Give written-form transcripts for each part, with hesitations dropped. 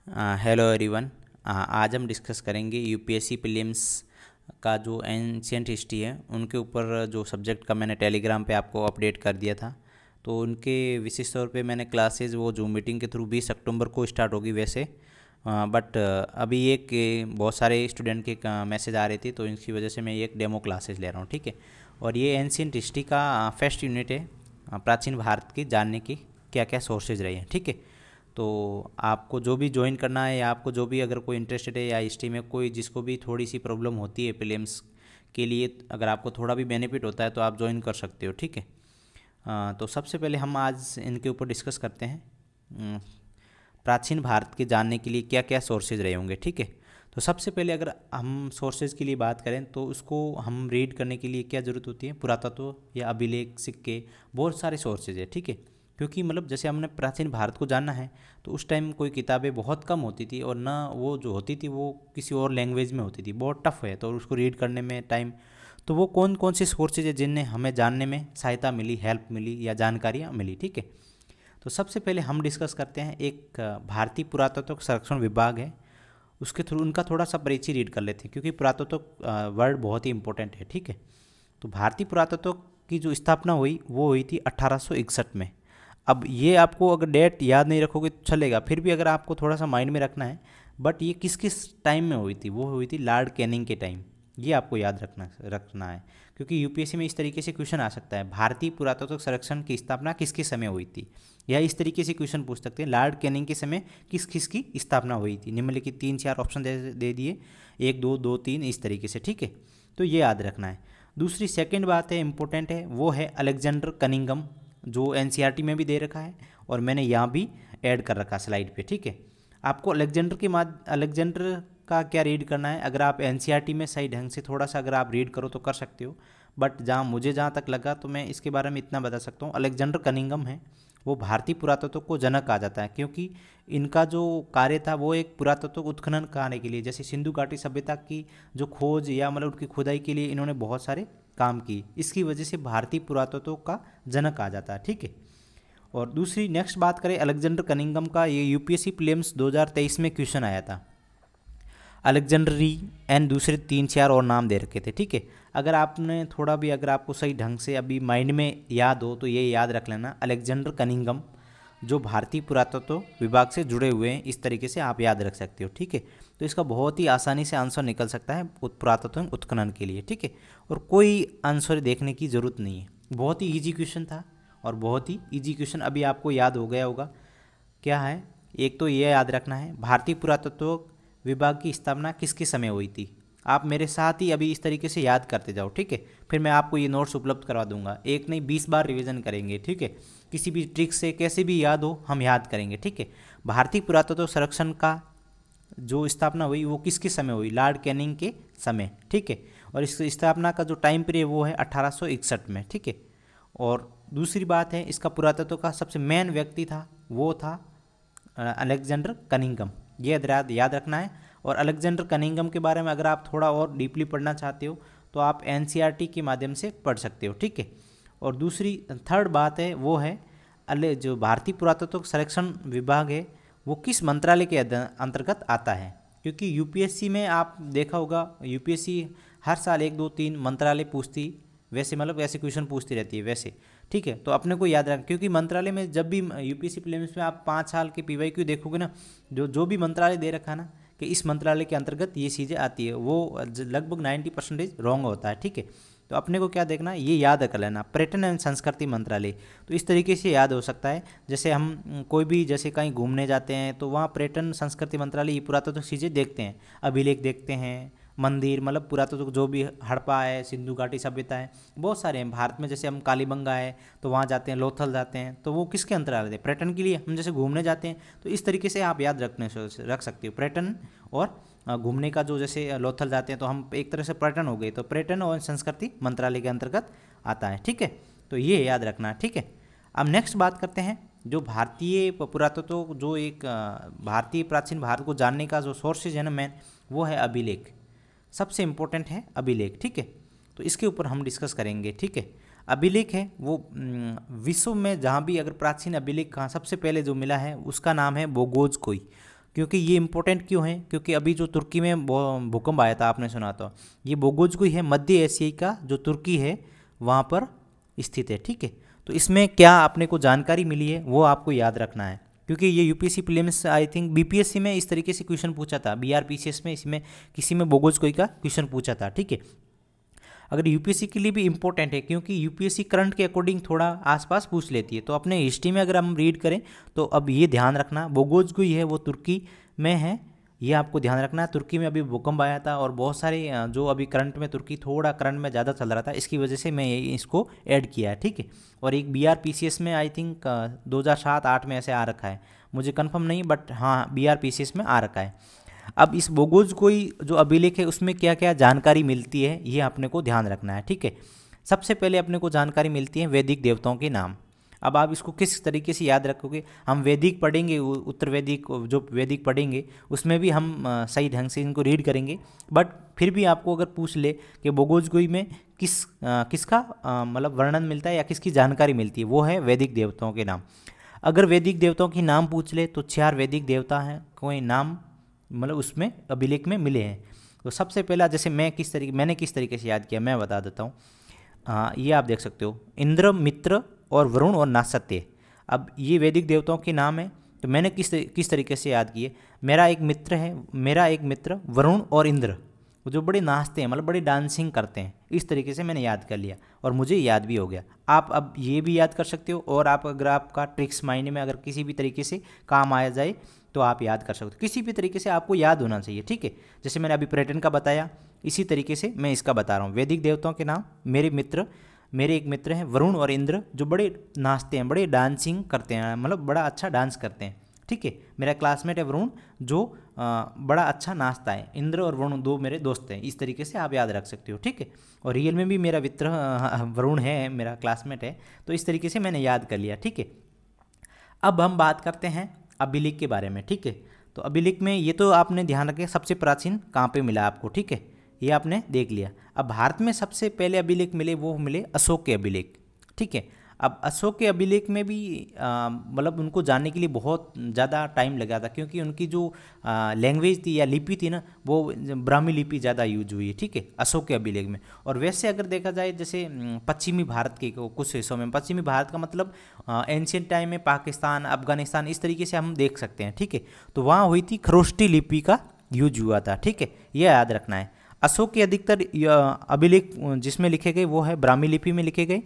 Hello everyone. आज हम discuss करेंगे यूपीएससी प्रीलिम्स का जो एंशियंट हिस्ट्री है उनके ऊपर, जो सब्जेक्ट का मैंने टेलीग्राम पे आपको अपडेट कर दिया था। तो उनके विशेष तौर पे मैंने क्लासेस वो जूम मीटिंग के थ्रू 20 अक्टूबर को स्टार्ट होगी वैसे, बट अभी एक बहुत सारे स्टूडेंट के मैसेज आ रहे थे, तो इसकी वजह से मैं एक डेमो क्लासेस ले रहा हूँ, ठीक है। और ये एंशियंट हिस्ट्री का फर्स्ट यूनिट है, प्राचीन भारत के जानने की क्या क्या सोर्सेज रहे हैं, ठीक है। तो आपको जो भी ज्वाइन करना है, या आपको जो भी अगर कोई इंटरेस्टेड है, या हिस्ट्री में कोई जिसको भी थोड़ी सी प्रॉब्लम होती है प्रीलिम्स के लिए, अगर आपको थोड़ा भी बेनिफिट होता है तो आप ज्वाइन कर सकते हो, ठीक है। तो सबसे पहले हम आज इनके ऊपर डिस्कस करते हैं। प्राचीन भारत के जानने के लिए क्या क्या सोर्सेज रहे होंगे, ठीक है। तो सबसे पहले अगर हम सोर्सेज के लिए बात करें तो उसको हम रीड करने के लिए क्या ज़रूरत होती है, पुरातत्व या अभिलेख, सिक्के, बहुत सारे सोर्सेज है, ठीक है। क्योंकि मतलब जैसे हमने प्राचीन भारत को जानना है तो उस टाइम कोई किताबें बहुत कम होती थी, और ना वो जो होती थी वो किसी और लैंग्वेज में होती थी, बहुत टफ है, तो उसको रीड करने में टाइम। तो वो कौन कौन से सोर्सेज है जिनने हमें जानने में सहायता मिली, हेल्प मिली या जानकारियाँ मिली, ठीक है। तो सबसे पहले हम डिस्कस करते हैं, एक भारतीय पुरातत्व संरक्षण विभाग है, उसके थ्रू उनका थोड़ा सा परिचय रीड कर लेते हैं, क्योंकि पुरातत्व वर्ड बहुत ही इंपॉर्टेंट है, ठीक है। तो भारतीय पुरातत्व की जो स्थापना हुई वो हुई थी 1861 में। अब ये आपको अगर डेट याद नहीं रखोगे तो चलेगा, फिर भी अगर आपको थोड़ा सा माइंड में रखना है, बट ये किस किस टाइम में हुई थी, वो हुई थी लॉर्ड कैनिंग के टाइम। ये आपको याद रखना है, क्योंकि यूपीएससी में इस तरीके से क्वेश्चन आ सकता है, भारतीय पुरातत्व संरक्षण की स्थापना किसके समय हुई थी, या इस तरीके से क्वेश्चन पूछ सकते हैं, लॉर्ड कैनिंग के समय किस किस की स्थापना हुई थी। निम्नलिखित 3-4 ऑप्शन दे दिए, 1 2 2 3 इस तरीके से, ठीक है। तो ये याद रखना है। दूसरी सेकंड बात है, इंपॉर्टेंट है, वो है अलेक्जेंडर कनिंगम, जो एनसीईआरटी में भी दे रखा है और मैंने यहाँ भी ऐड कर रखा स्लाइड पे, ठीक है। आपको अलेक्जेंडर का क्या रीड करना है, अगर आप एनसीईआरटी में सही ढंग से थोड़ा सा अगर आप रीड करो तो कर सकते हो, बट जहाँ तक लगा तो मैं इसके बारे में इतना बता सकता हूँ, अलेक्जेंडर कनिंगम है वो भारतीय पुरातत्व को जनक कहा जाता है, क्योंकि इनका जो कार्य था वो एक पुरातत्व उत्खनन कराने के लिए, जैसे सिंधु घाटी सभ्यता की जो खोज या मतलब उनकी खुदाई के लिए इन्होंने बहुत सारे काम की, इसकी वजह से भारतीय पुरातत्व का जनक आ जाता है, ठीक है। और दूसरी नेक्स्ट बात करें अलेक्जेंडर कनिंगम का, ये यूपीएससी प्रीलिम्स 2023 में क्वेश्चन आया था। अलेक्जेंडरी एंड दूसरे 3-4 और नाम दे रखे थे, ठीक है। अगर आपने थोड़ा भी, अगर आपको सही ढंग से अभी माइंड में याद हो तो ये याद रख लेना, अलेक्जेंडर कनिंगम जो भारतीय पुरातत्व विभाग से जुड़े हुए हैं, इस तरीके से आप याद रख सकते हो, ठीक है। तो इसका बहुत ही आसानी से आंसर निकल सकता है पुरातत्व उत्खनन के लिए, ठीक है। और कोई आंसर देखने की ज़रूरत नहीं है, बहुत ही ईजी क्वेश्चन था, और बहुत ही ईजी क्वेश्चन अभी आपको याद हो गया होगा। क्या है, एक तो ये याद रखना है, भारतीय पुरातत्व विभाग की स्थापना किसके समय हुई थी। आप मेरे साथ ही अभी इस तरीके से याद करते जाओ, ठीक है। फिर मैं आपको ये नोट्स उपलब्ध करवा दूंगा, एक नहीं 20 बार रिवीजन करेंगे, ठीक है। किसी भी ट्रिक से कैसे भी याद हो हम याद करेंगे, ठीक है। भारतीय पुरातत्व संरक्षण का जो स्थापना हुई वो किसके समय हुई, लॉर्ड कैनिंग के समय, ठीक है। और इस स्थापना का जो टाइम पीरियड वो है 1861 में, ठीक है। और दूसरी बात है, इसका पुरातत्व का सबसे मेन व्यक्ति था वो था अलेक्जेंडर कनिंगम, ये याद रखना है। और अलेक्जेंडर कनिंगम के बारे में अगर आप थोड़ा और डीपली पढ़ना चाहते हो तो आप एनसीईआरटी के माध्यम से पढ़ सकते हो, ठीक है। और दूसरी थर्ड बात है वो है, जो भारतीय पुरातत्व संरक्षण विभाग है वो किस मंत्रालय के अंतर्गत आता है, क्योंकि यूपीएससी में आप देखा होगा, यूपीएससी हर साल 1 2 3 मंत्रालय पूछती, वैसे मतलब ऐसे क्वेश्चन पूछती रहती है वैसे, ठीक है। तो अपने को याद रखना, क्योंकि मंत्रालय में जब भी यूपीएससी प्रीलिम्स में आप 5 साल के पीवाईक्यू देखोगे ना, जो भी मंत्रालय दे रखा है ना कि इस मंत्रालय के अंतर्गत ये चीज़ें आती है, वो लगभग 90% रॉन्ग होता है, ठीक है। तो अपने को क्या देखना, ये याद कर लेना, पर्यटन एवं संस्कृति मंत्रालय, तो इस तरीके से याद हो सकता है। जैसे हम कोई भी जैसे कहीं घूमने जाते हैं तो वहाँ पर्यटन संस्कृति मंत्रालय ये पुरातत्व चीज़ें देखते हैं, अभिलेख देखते हैं, मंदिर, मतलब पुरातत्व जो भी हड़प्पा है, सिंधु घाटी सभ्यता है, बहुत सारे हैं भारत में। जैसे हम कालीबंगा है तो वहाँ जाते हैं, लोथल जाते हैं, तो वो किसके अंतर्गत है, पर्यटन के लिए। हम जैसे घूमने जाते हैं तो इस तरीके से आप याद रख सकते हो, पर्यटन और घूमने का, जो जैसे लोथल जाते हैं तो हम एक तरह से पर्यटन हो गए, तो पर्यटन और संस्कृति मंत्रालय के अंतर्गत आता है, ठीक है। तो ये याद रखना, ठीक है। अब नेक्स्ट बात करते हैं, जो भारतीय पुरातत्व, जो एक भारतीय प्राचीन भारत को जानने का जो सोर्सेज है ना मेन, वो है अभिलेख, सबसे इम्पोर्टेंट है अभिलेख, ठीक है। तो इसके ऊपर हम डिस्कस करेंगे, ठीक है। अभिलेख है वो विश्व में जहाँ भी अगर प्राचीन अभिलेख कहाँ सबसे पहले जो मिला है उसका नाम है बोगोज कोई, क्योंकि ये इम्पोर्टेंट क्यों है, क्योंकि अभी जो तुर्की में भूकंप आया था, आपने सुना था, ये बोगोजगुई है, मध्य एशिया का जो तुर्की है वहाँ पर स्थित है। ठीक है, तो इसमें क्या आपने को जानकारी मिली है वो आपको याद रखना है, क्योंकि ये UPSC prelims, I think BPSC में इस तरीके से क्वेश्चन पूछा था, बीआरपीसीएस में इसमें किसी में बोगोजगुई का क्वेश्चन पूछा था। ठीक है, अगर यूपीएससी के लिए भी इंपॉर्टेंट है, क्योंकि यूपीएससी करंट के अकॉर्डिंग थोड़ा आसपास पूछ लेती है। तो अपने हिस्ट्री में अगर हम रीड करें तो अब ये ध्यान रखना, बोगोजगुई है वो तुर्की में है, ये आपको ध्यान रखना है। तुर्की में अभी भूकंप आया था और बहुत सारे जो अभी करंट में, तुर्की थोड़ा करंट में ज़्यादा चल रहा था, इसकी वजह से मैं इसको ऐड किया है। ठीक है, और एक बीआरपीसीएस में आई थिंक 2007-8 में ऐसे आ रखा है, मुझे कंफर्म नहीं, बट हाँ बीआरपीसीएस में आ रखा है। अब इस बोगोजगुई जो अभिलेख है उसमें क्या क्या जानकारी मिलती है ये अपने को ध्यान रखना है। ठीक है, सबसे पहले अपने को जानकारी मिलती है वैदिक देवताओं के नाम। अब आप इसको किस तरीके से याद रखोगे, हम वैदिक पढ़ेंगे, उत्तर वैदिक जो वैदिक पढ़ेंगे उसमें भी हम सही ढंग से इनको रीड करेंगे, बट फिर भी आपको अगर पूछ ले कि बोगोजगुई में किसका मतलब वर्णन मिलता है या किसकी जानकारी मिलती है, वो है वैदिक देवताओं के नाम। अगर वैदिक देवताओं के नाम पूछ ले तो 4 वैदिक देवता हैं, कोई नाम मतलब उसमें अभिलेख में मिले हैं। तो सबसे पहला, जैसे मैंने किस तरीके से याद किया मैं बता देता हूँ। ये आप देख सकते हो, इंद्र, मित्र और वरुण और नासत्य। अब ये वैदिक देवताओं के नाम है, तो मैंने किस तरीके से याद किए, मेरा एक मित्र वरुण और इंद्र, जो बड़े नाचते हैं, मतलब बड़े डांसिंग करते हैं, इस तरीके से मैंने याद कर लिया और मुझे याद भी हो गया। आप अब ये भी याद कर सकते हो, और आप अगर आपका ट्रिक्स माइंड में अगर किसी भी तरीके से काम आया जाए तो आप याद कर सकते हो, किसी भी तरीके से आपको याद होना चाहिए। ठीक है, जैसे मैंने अभी पर्यटन का बताया, इसी तरीके से मैं इसका बता रहा हूँ। वैदिक देवताओं के नाम, मेरे एक मित्र हैं वरुण और इंद्र, जो बड़े नाचते हैं, बड़े डांसिंग करते हैं, मतलब बड़ा अच्छा डांस करते हैं। ठीक है, मेरा क्लासमेट है वरुण, जो बड़ा अच्छा नाचता है। इंद्र और वरुण 2 मेरे दोस्त हैं, इस तरीके से आप याद रख सकते हो। ठीक है, और रियल में भी मेरा मित्र वरुण है, मेरा क्लासमेट है, तो इस तरीके से मैंने याद कर लिया। ठीक है, अब हम बात करते हैं अभिलेख के बारे में। ठीक है, तो अभिलेख में ये तो आपने ध्यान रखें सबसे प्राचीन कहाँ पे मिला आपको। ठीक है, ये आपने देख लिया। अब भारत में सबसे पहले अभिलेख मिले वो मिले अशोक के अभिलेख। ठीक है, अब अशोक के अभिलेख में भी मतलब उनको जानने के लिए बहुत ज़्यादा टाइम लगा था, क्योंकि उनकी जो लैंग्वेज थी या लिपि थी ना, वो ब्राह्मी लिपि ज़्यादा यूज हुई है। ठीक है, अशोक के अभिलेख में। और वैसे अगर देखा जाए, जैसे पश्चिमी भारत के कुछ हिस्सों में, पश्चिमी भारत का मतलब एंशियंट टाइम में पाकिस्तान, अफगानिस्तान, इस तरीके से हम देख सकते हैं। ठीक है, तो वहाँ हुई थी खरोष्टी लिपि का यूज हुआ था। ठीक है, यह याद रखना है। अशोक के अधिकतर अभिलेख जिसमें लिखे गए वो है ब्राह्मी लिपि में लिखे गए,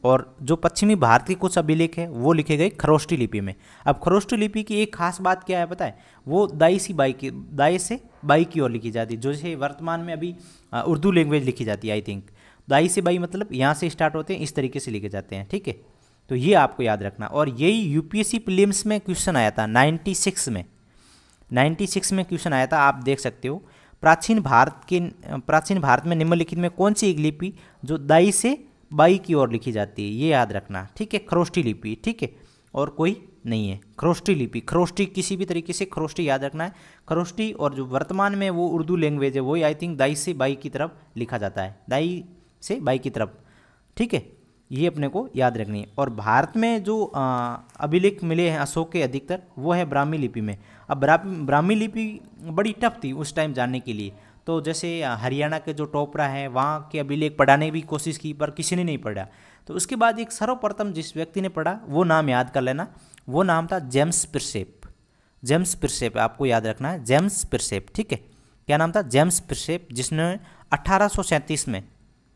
और जो पश्चिमी भारत के कुछ अभिलेख है वो लिखे गए खरोष्टी लिपि में। अब खरोष्टी लिपि की एक खास बात क्या है पता है, वो दाई से बाई की ओर लिखी जाती है, जैसे वर्तमान में अभी उर्दू लैंग्वेज लिखी जाती है। आई थिंक दाई से बाई मतलब यहाँ से स्टार्ट होते हैं, इस तरीके से लिखे जाते हैं। ठीक है, तो ये आपको याद रखना। और यही यूपीएससी प्रीलिम्स में क्वेश्चन आया था 96 में क्वेश्चन आया था, आप देख सकते हो। प्राचीन भारत में निम्नलिखित में कौन सी एक लिपि जो दाई से बाई की ओर लिखी जाती है, ये याद रखना। ठीक है, खरोष्टी लिपि। ठीक है, और कोई नहीं है, खरोष्टी लिपि। खरोष्टी किसी भी तरीके से खरोष्टी याद रखना है। खरोष्टी, और जो वर्तमान में वो उर्दू लैंग्वेज है, वही आई थिंक दाई से बाई की तरफ लिखा जाता है, दाई से बाई की तरफ। ठीक है, ये अपने को याद रखनी है। और भारत में जो अभिलेख मिले हैं अशोक के अधिकतर, वो है ब्राह्मी लिपि में। अब ब्राह्मी लिपि बड़ी टफ थी उस टाइम जानने के लिए, तो जैसे हरियाणा के जो टोपरा है वहाँ के अभिलेख पढ़ाने की कोशिश की, पर किसी ने नहीं पढ़ा। तो उसके बाद एक सर्वप्रथम जिस व्यक्ति ने पढ़ा, वो नाम याद कर लेना, वो नाम था जेम्स पिरसेप। आपको याद रखना है, जेम्स पिरसेप। ठीक है, क्या नाम था, जेम्स पिरसेप, जिसने 1837 में,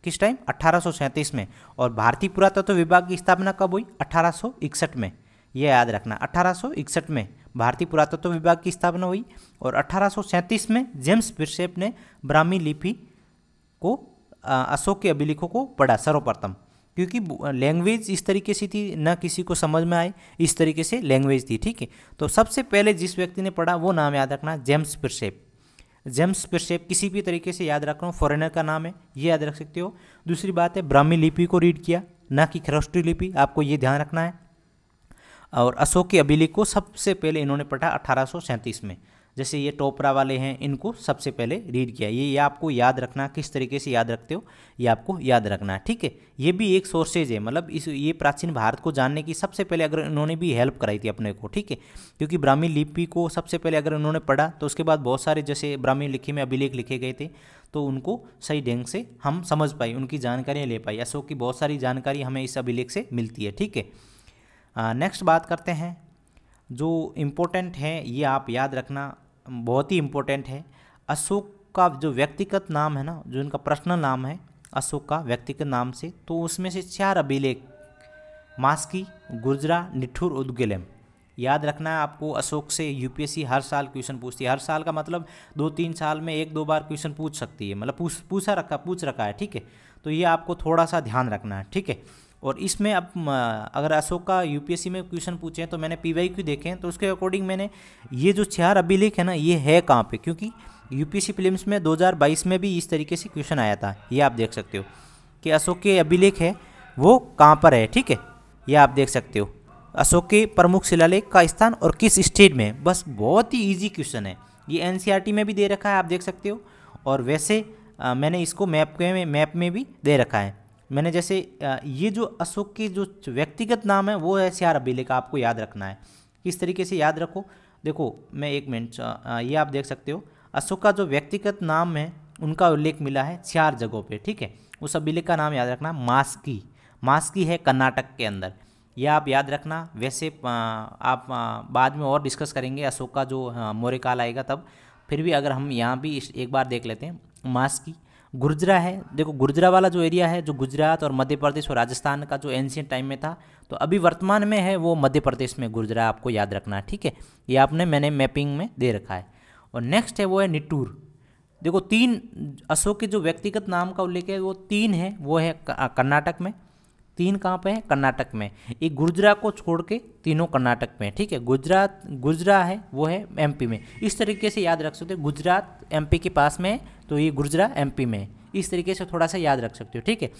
किस टाइम, 1837 में। और भारतीय पुरातत्व विभाग की स्थापना कब हुई, 1861 में। यह याद रखना, 1861 में भारतीय पुरातत्व विभाग की स्थापना हुई, और 1837 में जेम्स पिरसेप ने ब्राह्मी लिपि को, अशोक के अभिलेखों को पढ़ा सर्वप्रथम, क्योंकि लैंग्वेज इस तरीके से थी, न किसी को समझ में आए, इस तरीके से लैंग्वेज थी। ठीक है, तो सबसे पहले जिस व्यक्ति ने पढ़ा वो नाम याद रखना, जेम्स पिरसेप। किसी भी तरीके से याद रख रहा हूँ, फॉरेनर का नाम है, ये याद रख सकते हो। दूसरी बात है, ब्राह्मी लिपि को रीड किया, ना कि खरोष्टी लिपि, आपको ये ध्यान रखना है। और अशोक के अभिलेख को सबसे पहले इन्होंने पढ़ा 1837 में, जैसे ये टोपरा वाले हैं, इनको सबसे पहले रीड किया। ये आपको याद रखना, किस तरीके से याद रखते हो ये आपको याद रखना है, ठीक है। ये भी एक सोर्सेज है, मतलब ये प्राचीन भारत को जानने की सबसे पहले अगर इन्होंने भी हेल्प कराई थी अपने को, ठीक है। क्योंकि ब्राह्मी लिपि को सबसे पहले अगर उन्होंने पढ़ा तो उसके बाद बहुत सारे जैसे ब्राह्मी लिपि में अभिलेख लिखे गए थे, तो उनको सही ढंग से हम समझ पाए, उनकी जानकारियाँ ले पाई। अशोक की बहुत सारी जानकारी हमें इस अभिलेख से मिलती है, ठीक है। नेक्स्ट बात करते हैं, जो इम्पोर्टेंट है ये आप याद रखना, बहुत ही इम्पोर्टेंट है। अशोक का जो व्यक्तिगत नाम है ना, जो इनका पर्सनल नाम है अशोक का व्यक्तिगत नाम से, तो उसमें से 4 अभिलेख मास्की, गुर्जरा, निठुर, उदगीलम याद रखना है आपको। अशोक से यूपीएससी हर साल क्वेश्चन पूछती है, हर साल का मतलब 2-3 साल में 1-2 बार क्वेश्चन पूछ सकती है, मतलब पूछ रखा है, ठीक है। तो ये आपको थोड़ा सा ध्यान रखना है, ठीक है। और इसमें अब अगर अशोक का यूपीएससी में क्वेश्चन पूछे हैं तो मैंने पीवाईक्यू देखे हैं, तो उसके अकॉर्डिंग मैंने ये जो 4 अभिलेख है ना, ये है कहाँ पे, क्योंकि यूपीएससी प्रीलिम्स में 2022 में भी इस तरीके से क्वेश्चन आया था। ये आप देख सकते हो कि अशोक के अभिलेख है वो कहाँ पर है, ठीक है। ये आप देख सकते हो अशोक के प्रमुख शिलालेख का स्थान और किस स्टेट में, बस बहुत ही ईजी क्वेश्चन है। ये एनसीईआरटी में भी दे रखा है, आप देख सकते हो। और वैसे मैंने इसको मैप में भी दे रखा है। मैंने जैसे ये जो अशोक के जो व्यक्तिगत नाम है वो है 4 अभिलेख, आपको याद रखना है। किस तरीके से याद रखो, देखो मैं 1 मिनट, ये आप देख सकते हो अशोक का जो व्यक्तिगत नाम है उनका उल्लेख मिला है 4 जगहों पे, ठीक है। उस अभिलेख का नाम याद रखना, मास्की है कर्नाटक के अंदर, यह आप याद रखना। वैसे आप बाद में और डिस्कस करेंगे अशोक का जो मौर्यकाल आएगा तब, फिर भी अगर हम यहाँ भी एक बार देख लेते हैं। मास्की, गुर्जरा है, देखो गुर्जरा वाला जो एरिया है जो गुजरात और मध्य प्रदेश और राजस्थान का जो एंशियंट टाइम में था, तो अभी वर्तमान में है वो मध्य प्रदेश में गुर्जरा, आपको याद रखना है, ठीक है। ये मैंने मैपिंग में दे रखा है। और नेक्स्ट है वो है निट्टूर। देखो 3 अशोक के जो व्यक्तिगत नाम का उल्लेख है वो 3 है, वो है कर्नाटक में। 3 कहाँ पे है, कर्नाटक में। एक गुर्जरा को छोड़ के तीनों कर्नाटक में, ठीक है। गुजरा है वो है एमपी में। इस तरीके से याद रख सकते हो, गुजरात एमपी के पास में है तो ये गुर्जरा एमपी में है, इस तरीके से थोड़ा सा याद रख सकते हो, ठीक है।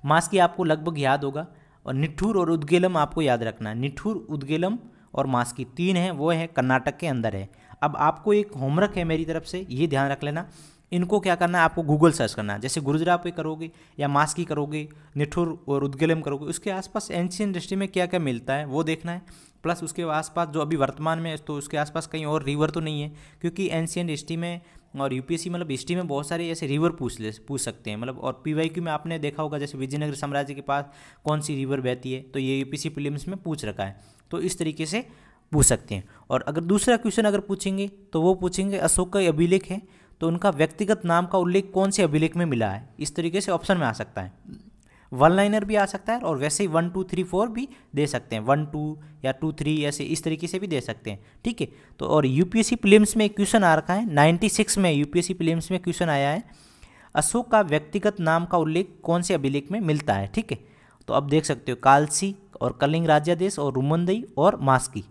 मास्की आपको लगभग याद होगा। और निठुर और उदगीलम आपको याद रखना है। निठुर, उदगीलम और मास्की 3 है, वो है कर्नाटक के अंदर है। अब आपको एक होमवर्क है मेरी तरफ से, ये ध्यान रख लेना, इनको क्या करना है, आपको गूगल सर्च करना है। जैसे गुर्जरा पे करोगे या मास्की करोगे, निठुर और उदगीलम करोगे, उसके आसपास एंशियंट हिस्ट्री में क्या क्या मिलता है वो देखना है। प्लस उसके आसपास जो अभी वर्तमान में है, तो उसके आसपास कहीं और रिवर तो नहीं है, क्योंकि एंशियंट हिस्ट्री में और यूपीएससी मतलब हिस्ट्री में बहुत सारे ऐसे रिवर पूछ सकते हैं, मतलब। और पीवाईक्यू में आपने देखा होगा जैसे विजयनगर साम्राज्य के पास कौन सी रिवर बहती है, तो ये यूपीएससी प्रीलिम्स में पूछ रखा है, तो इस तरीके से पूछ सकते हैं। और अगर दूसरा क्वेश्चन अगर पूछेंगे तो वो पूछेंगे अशोक का अभिलेख है तो उनका व्यक्तिगत नाम का उल्लेख कौन से अभिलेख में मिला है, इस तरीके से ऑप्शन में आ सकता है। 1 लाइनर भी आ सकता है और वैसे ही 1 2 3 4 भी दे सकते हैं, 1 2 या 2 3 ऐसे इस तरीके से भी दे सकते हैं, ठीक है। तो और यूपीएससी प्रीलिम्स में एक क्वेश्चन आ रखा है 96 में, यूपीएससी प्रीलिम्स में क्वेश्चन आया है अशोक का व्यक्तिगत नाम का उल्लेख कौन से अभिलेख में मिलता है, ठीक है। तो अब देख सकते हो कालसी और कलिंग राज्यादेश और रुमंदई और मास्की,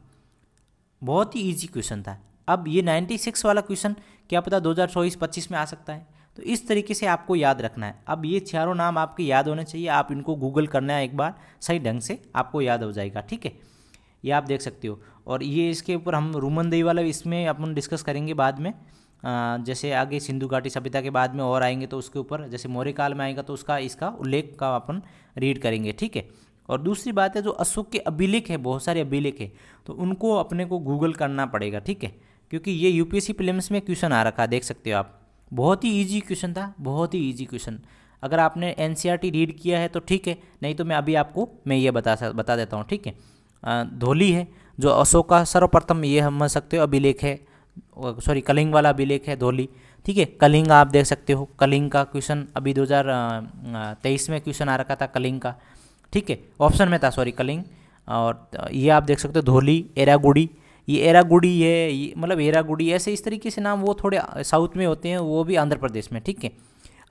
बहुत ही ईजी क्वेश्चन था। अब ये 96 वाला क्वेश्चन क्या पता 2024-25 में आ सकता है, तो इस तरीके से आपको याद रखना है। अब ये चारों नाम आपके याद होने चाहिए, आप इनको गूगल करना है एक बार, सही ढंग से आपको याद हो जाएगा, ठीक है। ये आप देख सकते हो। और ये इसके ऊपर हम रुमंदई वाला इसमें अपन डिस्कस करेंगे बाद में, जैसे आगे सिंधु घाटी सभ्यता के बाद में और आएंगे तो उसके ऊपर, जैसे मौर्य काल में आएगा तो उसका इसका उल्लेख का अपन रीड करेंगे, ठीक है। और दूसरी बात है जो अशोक के अभिलेख है, बहुत सारे अभिलेख है, तो उनको अपने को गूगल करना पड़ेगा, ठीक है, क्योंकि ये यूपीएससी प्रीलिम्स में क्वेश्चन आ रखा है, देख सकते हो आप। बहुत ही इजी क्वेश्चन था, बहुत ही इजी क्वेश्चन। अगर आपने एनसीईआरटी रीड किया है तो ठीक है, नहीं तो मैं अभी आपको ये बता देता हूँ, ठीक है। धौली है जो अशोक का सर्वप्रथम, ये हम समझ सकते हो अभिलेख है, सॉरी कलिंग वाला अभिलेख है धौली, ठीक है। कलिंग आप देख सकते हो, कलिंग का क्वेश्चन अभी 2023 में क्वेश्चन आ रखा था कलिंग का, ठीक है, ऑप्शन में था, सॉरी कलिंग। और ये आप देख सकते हो धौली, एरागुड़ी, ये एरागुड़ी है, ये मतलब एरागुड़ी ऐसे इस तरीके से नाम वो थोड़े साउथ में होते हैं, वो भी आंध्र प्रदेश में, ठीक है।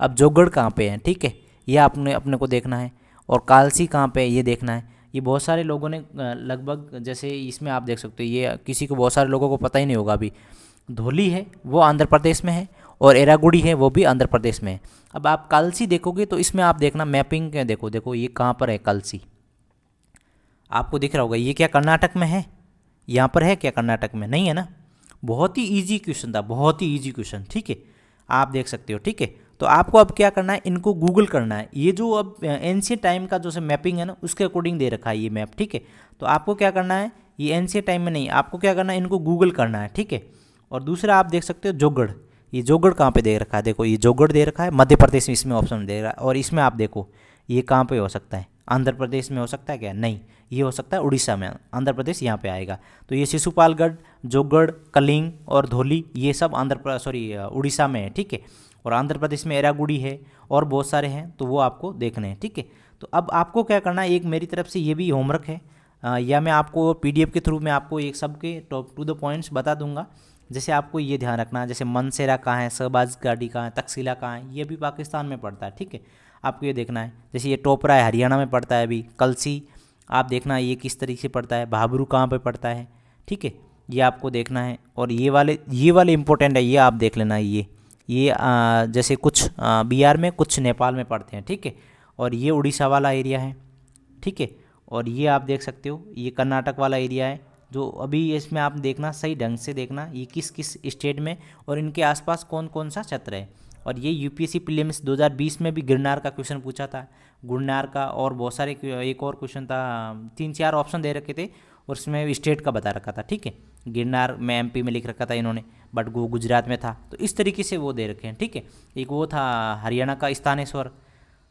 अब जोगढ़ कहाँ पे है, ठीक है, ये अपने को देखना है। और कालसी कहाँ पे है ये देखना है। ये बहुत सारे लोगों ने लगभग, जैसे इसमें आप देख सकते हो, ये किसी को, बहुत सारे लोगों को पता ही नहीं होगा अभी। धौली है वो आंध्र प्रदेश में है और एरागुड़ी है वो भी आंध्र प्रदेश में है। अब आप कालसी देखोगे तो इसमें आप देखना मैपिंग, देखो ये कहाँ पर है कालसी, आपको दिख रहा होगा। ये क्या कर्नाटक में है, यहाँ पर है क्या कर्नाटक में, नहीं है ना। बहुत ही ईजी क्वेश्चन था, बहुत ही ईजी क्वेश्चन, ठीक है, आप देख सकते हो, ठीक है। तो आपको अब क्या करना है, इनको गूगल करना है। ये जो अब एंशिएंट टाइम का जो मैपिंग है ना, उसके अकॉर्डिंग दे रखा है ये मैप, ठीक है। तो आपको क्या करना है, ये एंशिएंट टाइम में नहीं, आपको क्या करना है, इनको गूगल करना है, ठीक है। और दूसरा आप देख सकते हो जोगढ़, ये जोगढ़ कहाँ पे दे रखा है, देखो ये जोगढ़ दे रखा है मध्य प्रदेश में, इसमें ऑप्शन दे रहा है। और इसमें आप देखो ये कहाँ पे हो सकता है, आंध्र प्रदेश में हो सकता है क्या, नहीं, ये हो सकता है उड़ीसा में, आंध्र प्रदेश यहाँ पे आएगा। तो ये शिशुपालगढ़, जोगढ़, कलिंग और धौली, ये सब उड़ीसा में है, ठीक है। और आंध्र प्रदेश में एरागुड़ी है और बहुत सारे हैं, तो वो आपको देखने हैं, ठीक है। तो अब आपको क्या करना है, एक मेरी तरफ से ये भी होमवर्क है, या मैं आपको PDF के थ्रू मैं आपको एक सबके टॉप टू द पॉइंट्स बता दूंगा। जैसे आपको ये ध्यान रखना है, जैसे मनसेरा कहाँ है, शहबाज गाड़ी कहाँ है, तकसीला कहाँ है, ये भी पाकिस्तान में पड़ता है, ठीक है। आपको ये देखना है। जैसे ये टोपरा है, हरियाणा में पड़ता है अभी। कलसी आप देखना ये किस तरीके से पड़ता है, भाबरू कहाँ पे पड़ता है, ठीक है, ये आपको देखना है। और ये वाले इंपॉर्टेंट है, ये आप देख लेना। ये जैसे कुछ बिहार में, कुछ नेपाल में पड़ते हैं, ठीक है। और ये उड़ीसा वाला एरिया है, ठीक है। और ये आप देख सकते हो ये कर्नाटक वाला एरिया है, जो अभी इसमें आप देखना, सही ढंग से देखना ये किस किस स्टेट में और इनके आसपास कौन कौन सा क्षेत्र है। और ये UPSC प्रीलिम्स 2020 में भी गिरनार का क्वेश्चन पूछा था, गुरनार का, और बहुत सारे एक और क्वेश्चन था, 3-4 ऑप्शन दे रखे थे और उसमें स्टेट का बता रखा था, ठीक है। गिरनार में MP में लिख रखा था इन्होंने, बट वो गुजरात में था। तो इस तरीके से वो दे रखे हैं, ठीक है। एक वो था हरियाणा का स्थानेश्वर,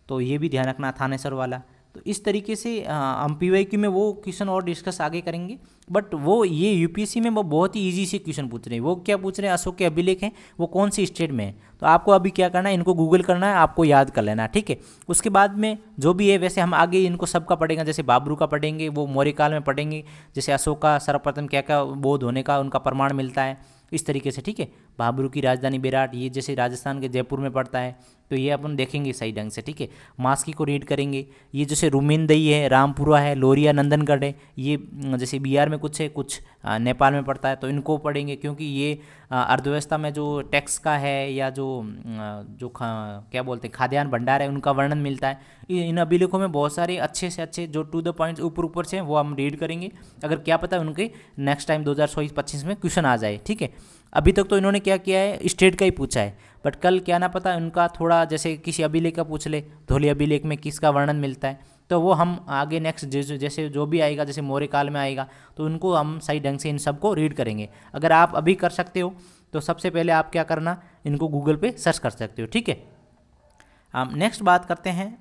तो ये भी ध्यान रखना, थानेश्वर वाला। तो इस तरीके से हम PYQ में वो क्वेश्चन और डिस्कस आगे करेंगे। बट वो ये UPSC में वो बहुत ही इजी से क्वेश्चन पूछ रहे हैं। वो क्या पूछ रहे हैं, अशोक के अभिलेख हैं, वो कौन सी स्टेट में है। तो आपको अभी क्या करना है, इनको गूगल करना है, आपको याद कर लेना है, ठीक है। उसके बाद में जो भी है, वैसे हम आगे इनको सबका पढ़ेंगे, जैसे बाबरू का पढ़ेंगे, वो मौर्य काल में पढ़ेंगे, जैसे अशोक का सर्वप्रथम क्या क्या बोध होने का उनका प्रमाण मिलता है, इस तरीके से, ठीक है। बाबरू की राजधानी बेराट, ये जैसे राजस्थान के जयपुर में पड़ता है, तो ये अपन देखेंगे सही ढंग से, ठीक है। मास्की को रीड करेंगे। ये जैसे रुमिनदई है, रामपुरा है, लोरिया, नंदनगढ़ है, ये जैसे बिहार में कुछ है, कुछ नेपाल में पड़ता है, तो इनको पढ़ेंगे, क्योंकि ये अर्थव्यवस्था में जो टैक्स का है, या जो क्या बोलते हैं खाद्यान्न भंडार है, उनका वर्णन मिलता है। इन अभिलेखों में बहुत सारे अच्छे से अच्छे जो टू द पॉइंट्स ऊपर से हैं, वो हम रीड करेंगे। अगर क्या पता उनके नेक्स्ट टाइम 2024-25 में क्वेश्चन आ जाए, ठीक है। अभी तक तो इन्होंने क्या किया है, स्टेट का ही पूछा है, बट कल क्या ना पता उनका थोड़ा जैसे किसी अभिलेख का पूछ ले, धौली अभिलेख में किसका वर्णन मिलता है, तो वो हम आगे नेक्स्ट जैसे जो भी आएगा, जैसे मौर्य काल में आएगा, तो उनको हम सही ढंग से इन सबको रीड करेंगे। अगर आप अभी कर सकते हो तो सबसे पहले आप क्या करना, इनको गूगल पे सर्च कर सकते हो, ठीक है। हम नेक्स्ट बात करते हैं,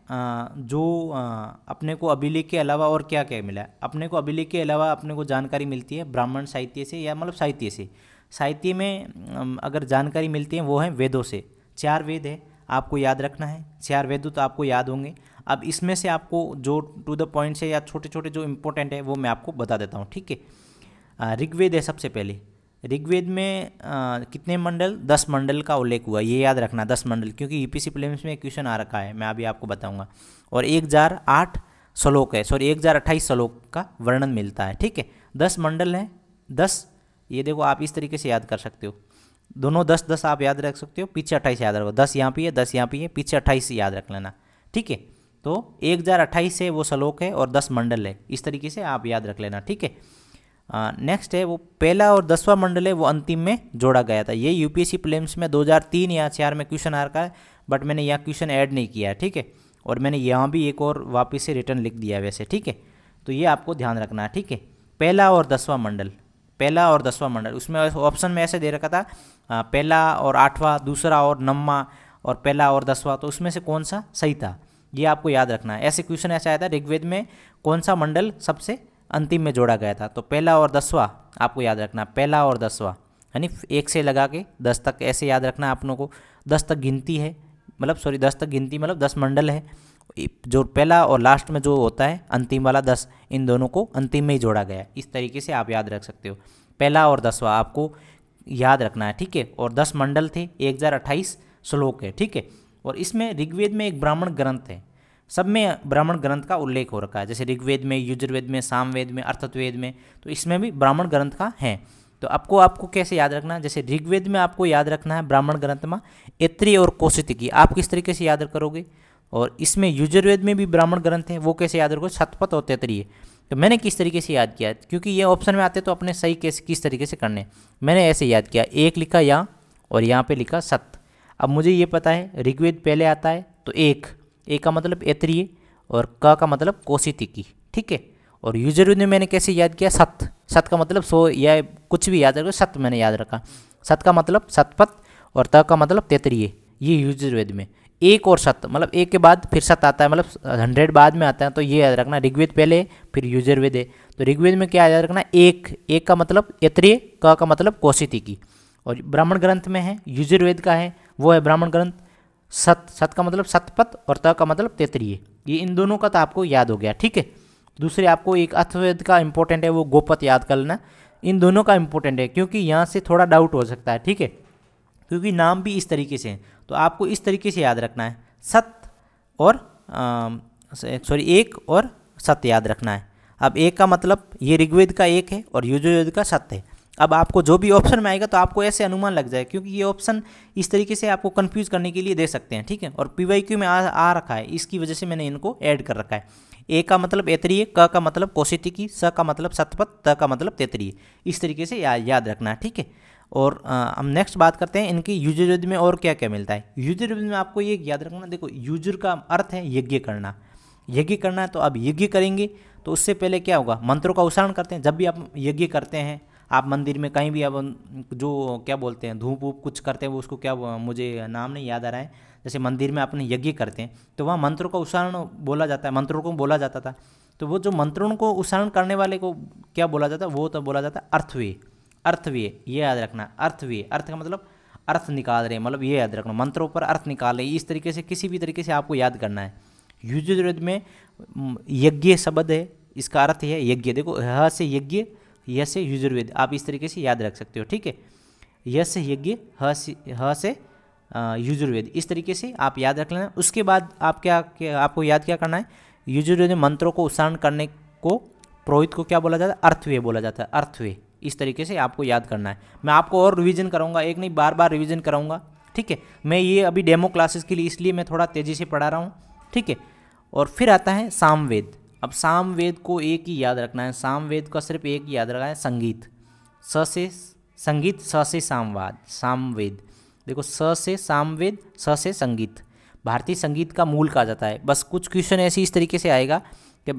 अपने को अभिलेख के अलावा और क्या क्या मिला है। अपने को अभिलेख के अलावा अपने को जानकारी मिलती है ब्राह्मण साहित्य से, या मतलब साहित्य से। साहित्य में अगर जानकारी मिलती है वो है वेदों से। 4 वेद है, आपको याद रखना है, 4 वेद तो आपको याद होंगे। अब इसमें से आपको जो टू द पॉइंट है या छोटे छोटे जो इंपॉर्टेंट है वो मैं आपको बता देता हूँ, ठीक है। ऋग्वेद है सबसे पहले। ऋग्वेद में कितने मंडल, 10 मंडल का उल्लेख हुआ, ये याद रखना, 10 मंडल, क्योंकि UPSC प्रीलिम्स में क्वेश्चन आ रखा है, मैं अभी आपको बताऊंगा। और 1008 श्लोक है, सॉरी 1028 श्लोक का वर्णन मिलता है, ठीक है। 10 मंडल हैं, 10, ये देखो आप इस तरीके से याद कर सकते हो, दोनों 10-10 आप याद रख सकते हो, पीछे 28 याद रखो, 10 यहाँ पे है, 10 यहाँ पे है, पीछे 28 याद रख लेना, ठीक है। तो 1028 से वो श्लोक है और 10 मंडल है, इस तरीके से आप याद रख लेना, ठीक है। नेक्स्ट है वो पहला और 10वां मंडल है, वो अंतिम में जोड़ा गया था। ये UPSC प्रीलिम्स में 2003 या 2004 में क्वेश्चन आ रखा है, बट मैंने यहाँ क्वेश्चन ऐड नहीं किया है, ठीक है। और मैंने यहाँ भी एक और वापस से रिटर्न लिख दिया है वैसे, ठीक है। तो ये आपको ध्यान रखना है, ठीक है। पहला और 10वां मंडल, पहला और 10वां मंडल, उसमें ऑप्शन में ऐसे दे रखा था, पहला और 8वां, दूसरा और 9वां, और पहला और 10वां, तो उसमें से कौन सा सही था, ये आपको याद रखना है। ऐसे क्वेश्चन ऐसा आया था, ऋग्वेद में कौन सा मंडल सबसे अंतिम में जोड़ा गया था, तो पहला और 10वां आपको याद रखना, पहला और 10वां, यानी 1 से लगा के 10 तक ऐसे याद रखना है अपनों को। 10 तक गिनती है, मतलब सॉरी 10 तक गिनती मतलब 10 मंडल है, जो पहला और लास्ट में जो होता है अंतिम वाला 10, इन दोनों को अंतिम में ही जोड़ा गया है, इस तरीके से आप याद रख सकते हो। पहला और 10वां आपको याद रखना है, ठीक है। और 10 मंडल थे, 1028 श्लोक है, ठीक है। और इसमें ऋग्वेद में एक ब्राह्मण ग्रंथ है, सब में ब्राह्मण ग्रंथ का उल्लेख हो रखा है, जैसे ऋग्वेद में, यजुर्वेद में, सामवेद में, अर्थवेद में, तो इसमें भी ब्राह्मण ग्रंथ का है। तो आपको कैसे याद रखना है, जैसे ऋग्वेद में आपको याद रखना है ब्राह्मण ग्रंथ में ऐत्रेय और कौशिकी, आप किस तरीके से याद करोगे। और इसमें यजुर्वेद में भी ब्राह्मण ग्रंथ है, वो कैसे याद रखोगे, शतपथ और तैत्तिरीय। तो मैंने किस तरीके से याद किया, क्योंकि ये ऑप्शन में आते तो अपने सही किस तरीके से करने, मैंने ऐसे याद किया, एक लिखा यहाँ और यहाँ पे लिखा सत। अब मुझे ये पता है ऋग्वेद पहले आता है तो एक का मतलब ऐतरेय और क का मतलब कौशितिकी, ठीक है। और यजुर्वेद में मैंने कैसे याद किया, सत का मतलब 100 या कुछ भी याद रखो, सत मैंने याद रखा, सत का मतलब सतपथ और त का मतलब तैतरीय, ये यजुर्वेद में। एक और सत मतलब एक के बाद फिर सत आता है, मतलब 100 बाद में आता है, तो ये याद रखना ऋग्वेद पहले फिर यजुर्वेद है। तो ऋग्वेद में क्या याद रखना, एक का मतलब ऐतरेय, क का मतलब कौशितिकी। और ब्राह्मण ग्रंथ में है, यजुर्वेद का है वो है ब्राह्मण ग्रंथ, सत का मतलब सतपथ और त का मतलब तैतरीय। ये इन दोनों का तो आपको याद हो गया, ठीक है। दूसरे आपको एक अथर्ववेद का इंपॉर्टेंट है, वो गोपद याद कर लेना। इन दोनों का इंपॉर्टेंट है क्योंकि यहाँ से थोड़ा डाउट हो सकता है, ठीक है, क्योंकि नाम भी इस तरीके से हैं, तो आपको इस तरीके से याद रखना है, सत और एक और सत याद रखना है। अब एक का मतलब ये ऋग्वेद का एक है और यजुर्वेद का सत है। अब आपको जो भी ऑप्शन में आएगा तो आपको ऐसे अनुमान लग जाए, क्योंकि ये ऑप्शन इस तरीके से आपको कंफ्यूज करने के लिए दे सकते हैं, ठीक है। और पीवाईक्यू में आ रखा है, इसकी वजह से मैंने इनको ऐड कर रखा है। ए का मतलब ऐतरेय, क का मतलब कौशितिकी, स का मतलब सतपथ, त का मतलब तैतरीय। इस तरीके से याद रखना है, ठीक है। और हम नेक्स्ट बात करते हैं इनकी यजुर्वेद में और क्या क्या मिलता है। यजुर्वेद में आपको ये याद रखना, देखो युजुर का अर्थ है यज्ञ करना, यज्ञ करना है। तो अब यज्ञ करेंगे तो उससे पहले क्या होगा, मंत्रों का उच्चारण करते हैं। जब भी आप यज्ञ करते हैं, आप मंदिर में कहीं भी आप जो क्या बोलते हैं धूप वूप कुछ करते हैं, वो उसको क्या, मुझे नाम नहीं याद आ रहा है, जैसे मंदिर में अपने यज्ञ करते हैं तो वहाँ मंत्रों का उच्चारण बोला जाता है, मंत्रों को बोला जाता था। तो वो जो मंत्रों को उच्चारण करने वाले को क्या बोला जाता है, वो तो बोला जाता है अर्थव्यय। अर्थव्यय ये याद रखना, अर्थव्यय, अर्थ का मतलब अर्थ निकाल रहे हैं, मतलब ये याद रखना, मंत्रों पर अर्थ निकाल रहे हैं। इस तरीके से किसी भी तरीके से आपको याद करना है। यजुर्वेद में यज्ञ शब्द है, इसका अर्थ है यज्ञ। देखो ह से यज्ञ, य से यजुर्वेद, आप इस तरीके से याद रख सकते हो, ठीक है। य से यज्ञ, ह से यजुर्वेद, इस तरीके से आप याद रख लेना। उसके बाद आप आपको याद क्या करना है, यजुर्वेद में मंत्रों को उच्चारण करने को पुरोहित को क्या बोला जाता है, अर्थव्यय बोला जाता है, अर्थव्यय। इस तरीके से आपको याद करना है। मैं आपको और रिवीजन कराऊंगा, एक नहीं बार बार रिवीजन कराऊंगा, ठीक है। मैं ये अभी डेमो क्लासेस के लिए इसलिए मैं थोड़ा तेज़ी से पढ़ा रहा हूँ, ठीक है। और फिर आता है सामवेद। अब सामवेद को एक ही याद रखना है, सामवेद का सिर्फ एक ही याद रखना है, संगीत। स से संगीत, स से सामवाद, सामवेद। देखो स से सामवेद, स से संगीत, भारतीय संगीत का मूल कहा जाता है। बस कुछ क्वेश्चन ऐसे इस तरीके से आएगा कि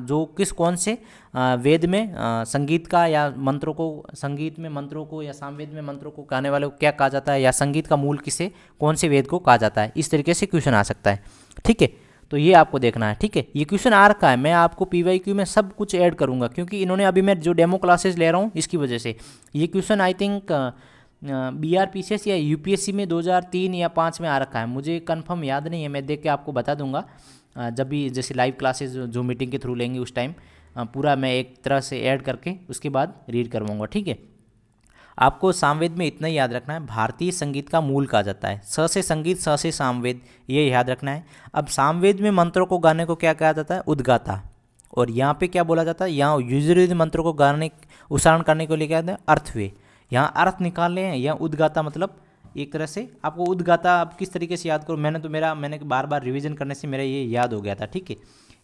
जो कौन से वेद में संगीत का या मंत्रों को, संगीत में मंत्रों को या सामवेद में मंत्रों को गाने वाले को क्या कहा जाता है, या संगीत का मूल किसे, कौन से वेद को कहा जाता है। इस तरीके से क्वेश्चन आ सकता है, ठीक है। तो ये आपको देखना है, ठीक है। ये क्वेश्चन आ रखा है, मैं आपको पीवाईक्यू में सब कुछ ऐड करूंगा, क्योंकि इन्होंने अभी मैं जो डेमो क्लासेस ले रहा हूँ इसकी वजह से ये क्वेश्चन आई थिंक BRPCS या UPSC में 2003 या 5 में आ रखा है, मुझे कंफर्म याद नहीं है, मैं देख के आपको बता दूंगा जब भी जैसे लाइव क्लासेस जो मीटिंग के थ्रू लेंगे उस टाइम पूरा मैं एक तरह से ऐड करके उसके बाद रीड करवाऊंगा, ठीक है। आपको सामवेद में इतना ही याद रखना है, भारतीय संगीत का मूल कहा जाता है। स से संगीत, स से सामवेद, ये याद रखना है। अब सामवेद में मंत्रों को गाने को क्या कहा जाता है, उद्गाता। और यहाँ पे क्या बोला जाता है, यहाँ यजुर्वेद मंत्रों को गाने उच्चारण करने को लिए क्या है, अर्थव्यय। यहाँ अर्थ निकाल रहे हैं, यहाँ उद्गाता मतलब एक तरह से आपको उद्गाता आप किस तरीके से याद करो, मैंने बार बार रिवीजन करने से मेरा ये याद हो गया था, ठीक है।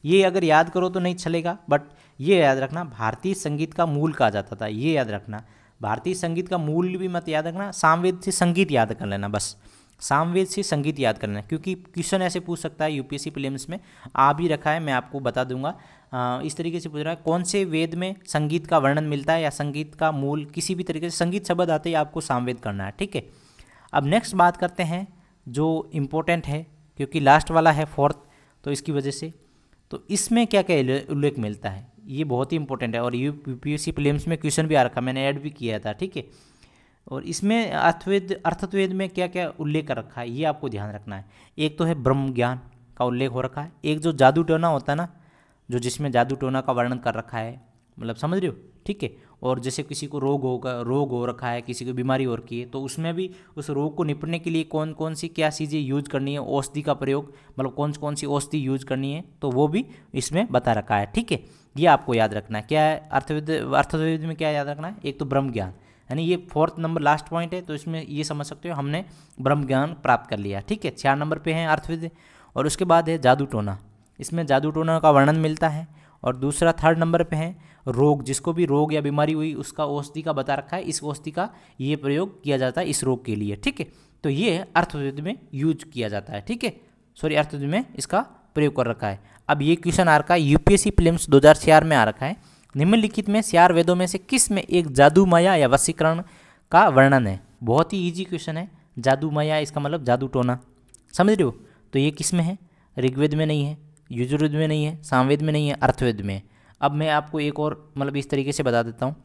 ये अगर याद करो तो नहीं चलेगा, बट ये याद रखना भारतीय संगीत का मूल कहा जाता था, ये याद रखना। भारतीय संगीत का मूल भी मत याद रखना, सामवेद से संगीत याद कर लेना, बस सामवेद से संगीत याद कर लेना, क्योंकि क्वेश्चन ऐसे पूछ सकता है UPSC प्रीलिम्स में, आ भी रखा है, मैं आपको बता दूंगा। इस तरीके से पूछ रहा है कौन से वेद में संगीत का वर्णन मिलता है या संगीत का मूल, किसी भी तरीके से संगीत शब्द आते ही आपको सामवेद करना है, ठीक है। अब नेक्स्ट बात करते हैं जो इम्पोर्टेंट है, क्योंकि लास्ट वाला है 4th, तो इसकी वजह से तो इसमें क्या क्या उल्लेख मिलता है, ये बहुत ही इंपॉर्टेंट है। और UPSC प्रीलिम्स में क्वेश्चन भी आ रखा, मैंने ऐड भी किया था, ठीक है। और इसमें अर्थवेद में क्या क्या उल्लेख कर रखा है ये आपको ध्यान रखना है। एक तो है ब्रह्म ज्ञान का उल्लेख हो रखा है, एक जो जादू टोना होता है ना, जो जिसमें जादू टोना का वर्णन कर रखा है, मतलब समझ रहे हो, ठीक है। और जैसे किसी को रोग हो रखा है, किसी को बीमारी हो रखी है, तो उसमें भी उस रोग को निपटने के लिए कौन कौन सी क्या चीज़ें यूज करनी है, औषधि का प्रयोग, मतलब कौन कौन सी औषधि यूज करनी है, तो वो भी इसमें बता रखा है, ठीक है। ये आपको याद रखना है। क्या है अर्थवेद में क्या याद रखना है, एक तो ब्रह्म ज्ञान, यानी ये 4th नंबर लास्ट पॉइंट है, तो इसमें ये समझ सकते हो हमने ब्रह्म ज्ञान प्राप्त कर लिया, ठीक है। 4 नंबर पे है अर्थवेद। और उसके बाद है जादू टोना, इसमें जादू टोना का वर्णन मिलता है। और दूसरा थर्ड नंबर पे है रोग, जिसको भी रोग या बीमारी हुई उसका औषधि का बता रखा है, इस औषधि का ये प्रयोग किया जाता है इस रोग के लिए, ठीक है। तो ये अर्थवेद में यूज किया जाता है, ठीक है, सॉरी अर्थवेद में इसका प्रयोग कर रखा है। अब ये क्वेश्चन आ रखा है यूपीएससी प्रीलिम्स 2004 में आ रखा है, निम्नलिखित में 4 वेदों में से किस में एक जादू माया या वशीकरण का वर्णन है। बहुत ही इजी क्वेश्चन है, जादू माया इसका मतलब जादू टोना, समझ रहे हो। तो ये किस में है, ऋग्वेद में नहीं है, यजुर्वेद में नहीं है, सामवेद में नहीं है, अर्थवेद में है। अब मैं आपको एक और मतलब इस तरीके से बता देता हूँ,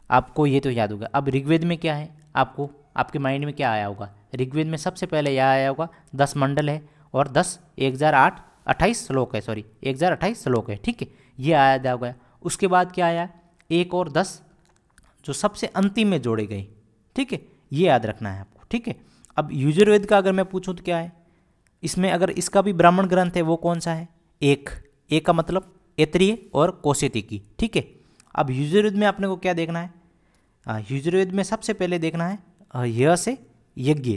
आपको ये तो याद होगा। अब ऋग्वेद में क्या है, आपको आपके माइंड में क्या आया होगा, ऋग्वेद में सबसे पहले यह आया होगा 10 मंडल है और 1028 श्लोक है, सॉरी 1028 श्लोक है, ठीक है, ये आया होगा। उसके बाद क्या आया, 1 और 10 जो सबसे अंतिम में जोड़े गए, ठीक है, ये याद रखना है आपको, ठीक है। अब यजुर्वेद का अगर मैं पूछूं तो क्या है, इसमें अगर इसका भी ब्राह्मण ग्रंथ है वो कौन सा है, एक का मतलब ऐत्रेय और कौशिकी, ठीक है। अब यजुर्वेद में आपने को क्या देखना है, यजुर्वेद में सबसे पहले देखना है यह से यज्ञ,